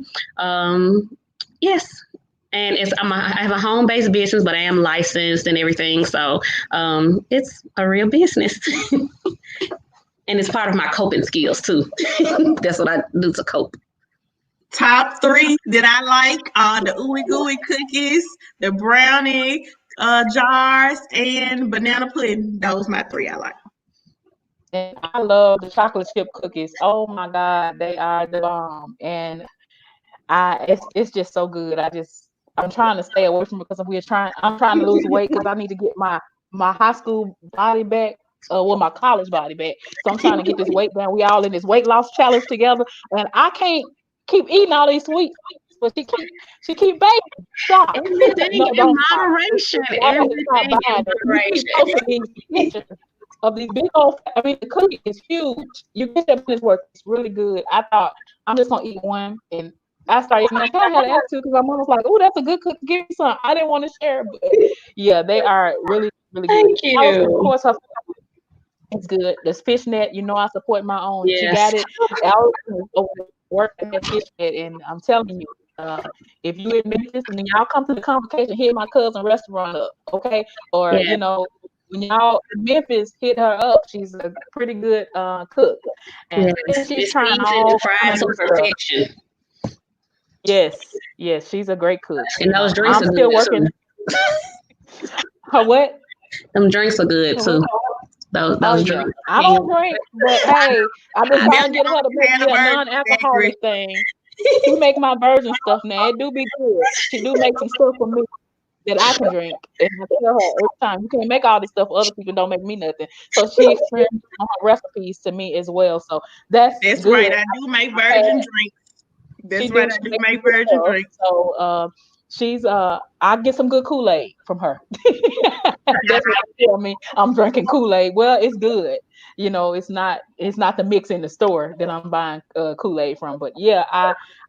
Yes. And I have a home based business, but I am licensed and everything. So it's a real business. And it's part of my coping skills too. That's what I do to cope. Top three that I like are the ooey gooey cookies, the brownie jars, and banana pudding. Those my three I like. And I love the chocolate chip cookies. Oh my God, they are the bomb. And it's just so good. I'm trying to stay away from it because I'm trying to lose weight because I need to get my high school body back. My college body back. So I'm trying to get this weight down. We all in this weight loss challenge together, and I can't keep eating all these sweets. But she keep baking. Stop. Everything No, in don't stop. moderation. Y'all got to stop Everything in buying it. You keep moderation. posting these pictures of these big old. I mean, the cookie is huge. You get your money's worth. It's really good. I thought I'm just gonna eat one, and I started eating. I kind of had an attitude because my mom was like, "Oh, that's a good cookie. Give me some." I didn't want to share, but yeah, they are really, really good. Thank Allison, of you. course, it's good. The fishnet, I support my own. She Yes. got it. Allison is over there working at fishnet, and I'm telling you, if you in Memphis and then y'all come to the convocation, hit my cousin restaurant up, okay? Or Yeah. when y'all in Memphis, hit her up. She's a pretty good cook, and Yes. she's It's trying seasoned all and kind fried of to new stuff. perfection. Yes, yes, she's a great cook. And those drinks I'm are still good working. too. Her what? Them drinks are good Her too. what? Oh Those yeah, drinks. I don't drink, but hey, I've been I trying to They'll get her to make have me a bird daiquiri. non-alcoholic thing. She make my virgin stuff now. It do be good. She do make some stuff for me that I can drink. And I tell her every time, you can't make all this stuff for other people, don't make me nothing. So she experienced on her recipes to me as well. So that's That's right. good. I do make I've had virgin drinks. she That's right. do I she do makes make good virgin stuff. drinks. So she's I get some good Kool-Aid from her. That's what she tell me. I'm drinking Kool-Aid. Well, it's good. You know, it's not the mix in the store that I'm buying Kool-Aid from. But yeah,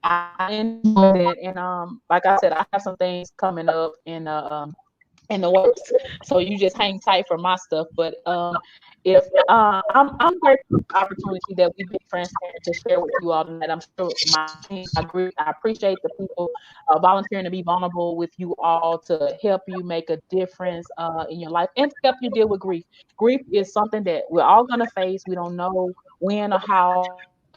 I enjoy that. And like I said, I have some things coming up in the works. So you just hang tight for my stuff. But if I'm grateful for the opportunity that we've been transparent to share with you all tonight. I'm sure my team, I appreciate the people volunteering to be vulnerable with you all to help you make a difference in your life and to help you deal with grief. Grief is something that we're all gonna face. We don't know when or how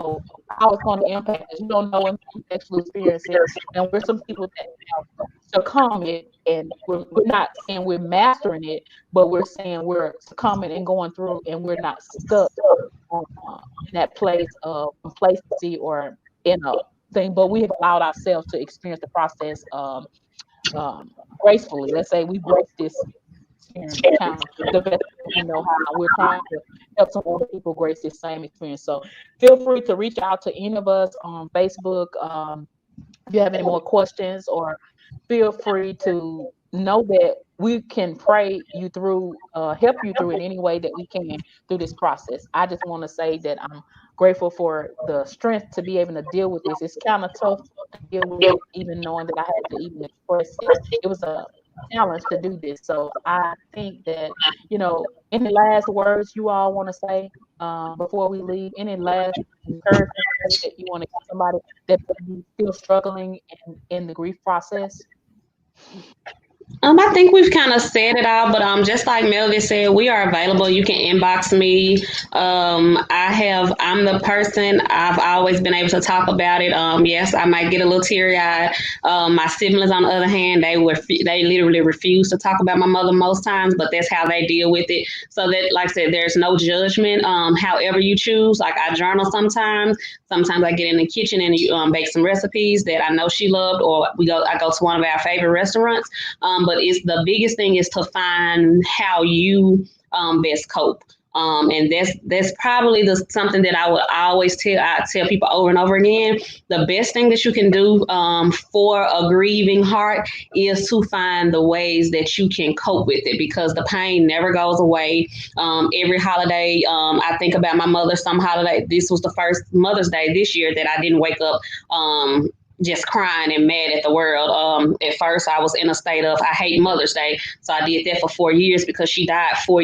it's going to impact us. You don't know until you actually experience it. And we're some people that have succumb it, and we're not saying we're mastering it, but we're saying we're succumbing and going through, and we're not stuck in that place of complacency or in a thing, but we have allowed ourselves to experience the process gracefully. Let's say we grace this experience kind of the best that we know how. We're trying to help some other people grace this same experience. So feel free to reach out to any of us on Facebook. If you have any more questions, or feel free to know that we can pray you through, help you through in any way that we can through this process. I just want to say that I'm grateful for the strength to be able to deal with this. It's kind of tough to deal with it, even knowing that I had to even express it. It was a challenge to do this. So I think that, any last words you all want to say before we leave? Any last encouragement that you want to give somebody that may be still struggling in the grief process? I think we've kind of said it all, but just like Melvin said, we are available. You can inbox me. I'm the person. I've always been able to talk about it. Yes, I might get a little teary eyed. My siblings, on the other hand, they literally refuse to talk about my mother most times, but that's how they deal with it. So that, like I said, there's no judgment. However you choose. Like, I journal sometimes. Sometimes I get in the kitchen and bake some recipes that I know she loved, or I go to one of our favorite restaurants. But it's the biggest thing is to find how you best cope. And that's probably something that I always tell people over and over again. The best thing that you can do for a grieving heart is to find the ways that you can cope with it, because the pain never goes away. Every holiday, I think about my mother. Some holiday, this was the first Mother's Day this year that I didn't wake up just crying and mad at the world. At first, I was in a state of I hate Mother's Day, so I did that for 4 years because she died 4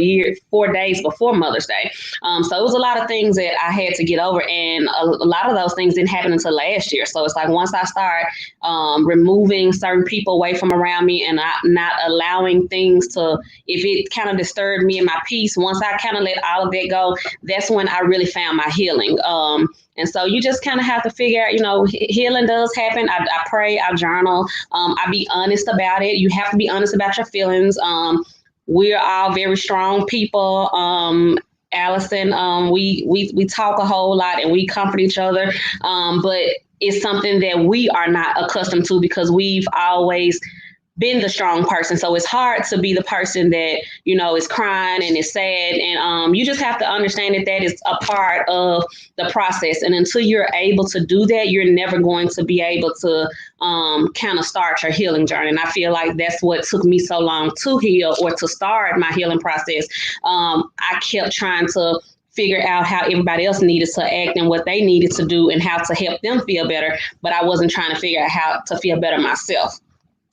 days before Mother's Day. So it was a lot of things that I had to get over, and a lot of those things didn't happen until last year. So it's like once I start removing certain people away from around me, and not allowing things to, if it kind of disturbed me and my peace, once I kind of let all of that go, that's when I really found my healing. And so you just kind of have to figure out, healing does happen. I pray, I journal, I be honest about it. You have to be honest about your feelings. We're all very strong people. Allison, we talk a whole lot and we comfort each other. But it's something that we are not accustomed to because we've always been the strong person. So it's hard to be the person that, is crying and is sad. And you just have to understand that that is a part of the process. And until you're able to do that, you're never going to be able to kind of start your healing journey. And I feel like that's what took me so long to heal or to start my healing process. I kept trying to figure out how everybody else needed to act and what they needed to do and how to help them feel better. But I wasn't trying to figure out how to feel better myself.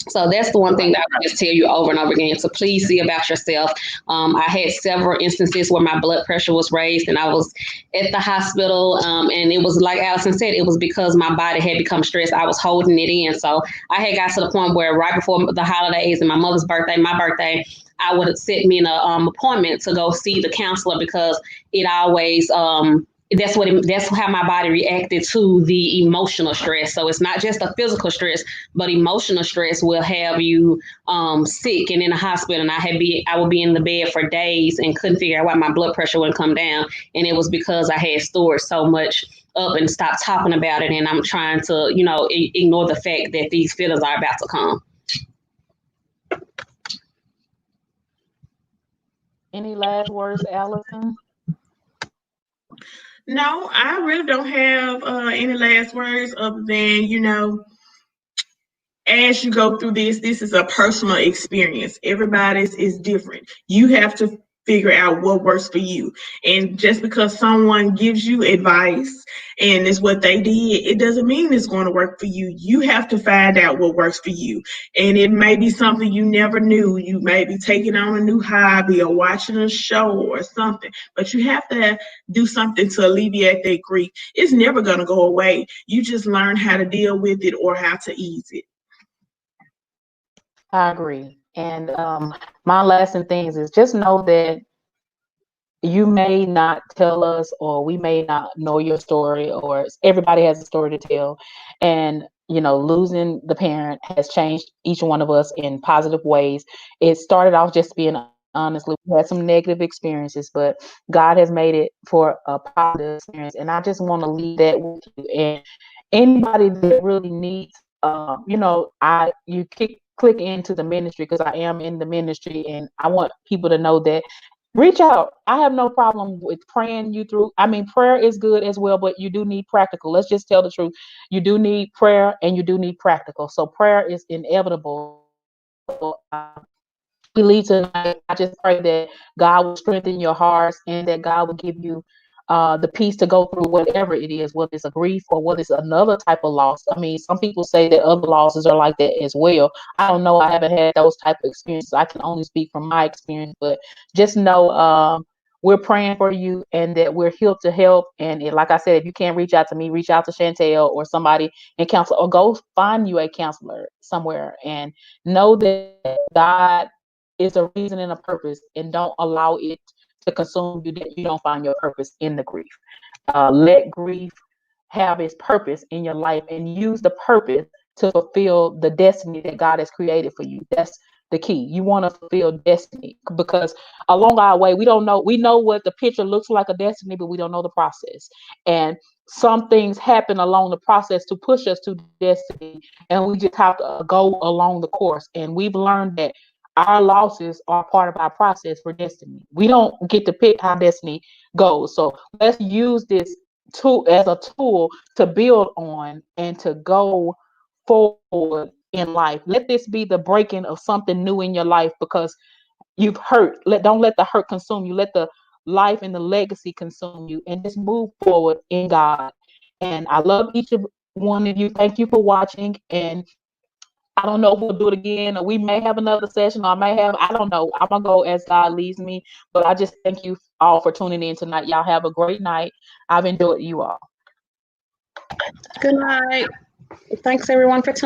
So that's the one thing that I would just tell you over and over again. So please see about yourself. I had several instances where my blood pressure was raised and I was at the hospital. And it was like Allison said, it was because my body had become stressed. I was holding it in. So I had got to the point where right before the holidays and my mother's birthday, my birthday, I would have set me an appointment to go see the counselor because it always that's how my body reacted to the emotional stress. So it's not just a physical stress, but emotional stress will have you sick and in the hospital. And I would be in the bed for days and couldn't figure out why my blood pressure wouldn't come down. And it was because I had stored so much up and stopped talking about it. And I'm trying to, ignore the fact that these feelings are about to come. Any last words, Allison? No, I really don't have any last words other than, as you go through this is a personal experience. Everybody's is different. You have to figure out what works for you. And just because someone gives you advice and it's what they did, it doesn't mean it's going to work for you. You have to find out what works for you. And it may be something you never knew. You may be taking on a new hobby or watching a show or something, but you have to do something to alleviate that grief. It's never going to go away. You just learn how to deal with it or how to ease it. I agree. And my lasting things is just know that you may not tell us, or we may not know your story, or everybody has a story to tell. And, losing the parent has changed each one of us in positive ways. It started off just being honestly, we had some negative experiences, but God has made it for a positive experience. And I just want to leave that with you. And anybody that really needs, click into the ministry, because I am in the ministry, and I want people to know that reach out. I have no problem with praying you through. I mean, prayer is good as well, but you do need practical. Let's just tell the truth. You do need prayer and you do need practical. So prayer is inevitable. We leave tonight. I just pray that God will strengthen your hearts, and that God will give you the peace to go through whatever it is, whether it's a grief or whether it's another type of loss. I mean, some people say that other losses are like that as well. I don't know. I haven't had those type of experiences. I can only speak from my experience, but just know we're praying for you, and that we're here to help. And like I said, if you can't reach out to me, reach out to Chantel or somebody in counsel, or go find you a counselor somewhere, and know that God is a reason and a purpose, and don't allow it to consume you, that you don't find your purpose in the grief. Let grief have its purpose in your life, and use the purpose to fulfill the destiny that God has created for you. That's the key. You want to fulfill destiny, because along our way, we know what the picture looks like of destiny, but we don't know the process. And some things happen along the process to push us to destiny, and we just have to go along the course. And we've learned that our losses are part of our process for destiny. We don't get to pick how destiny goes. So let's use this tool as a tool to build on and to go forward in life. Let this be the breaking of something new in your life, because you've hurt. Don't let the hurt consume you. Let the life and the legacy consume you, and just move forward in God. And I love each of one of you. Thank you for watching. And I don't know if we'll do it again, or we may have another session, or I don't know. I'm gonna go as God leads me. But I just thank you all for tuning in tonight. Y'all have a great night. I've enjoyed you all. Good night. Thanks everyone for tuning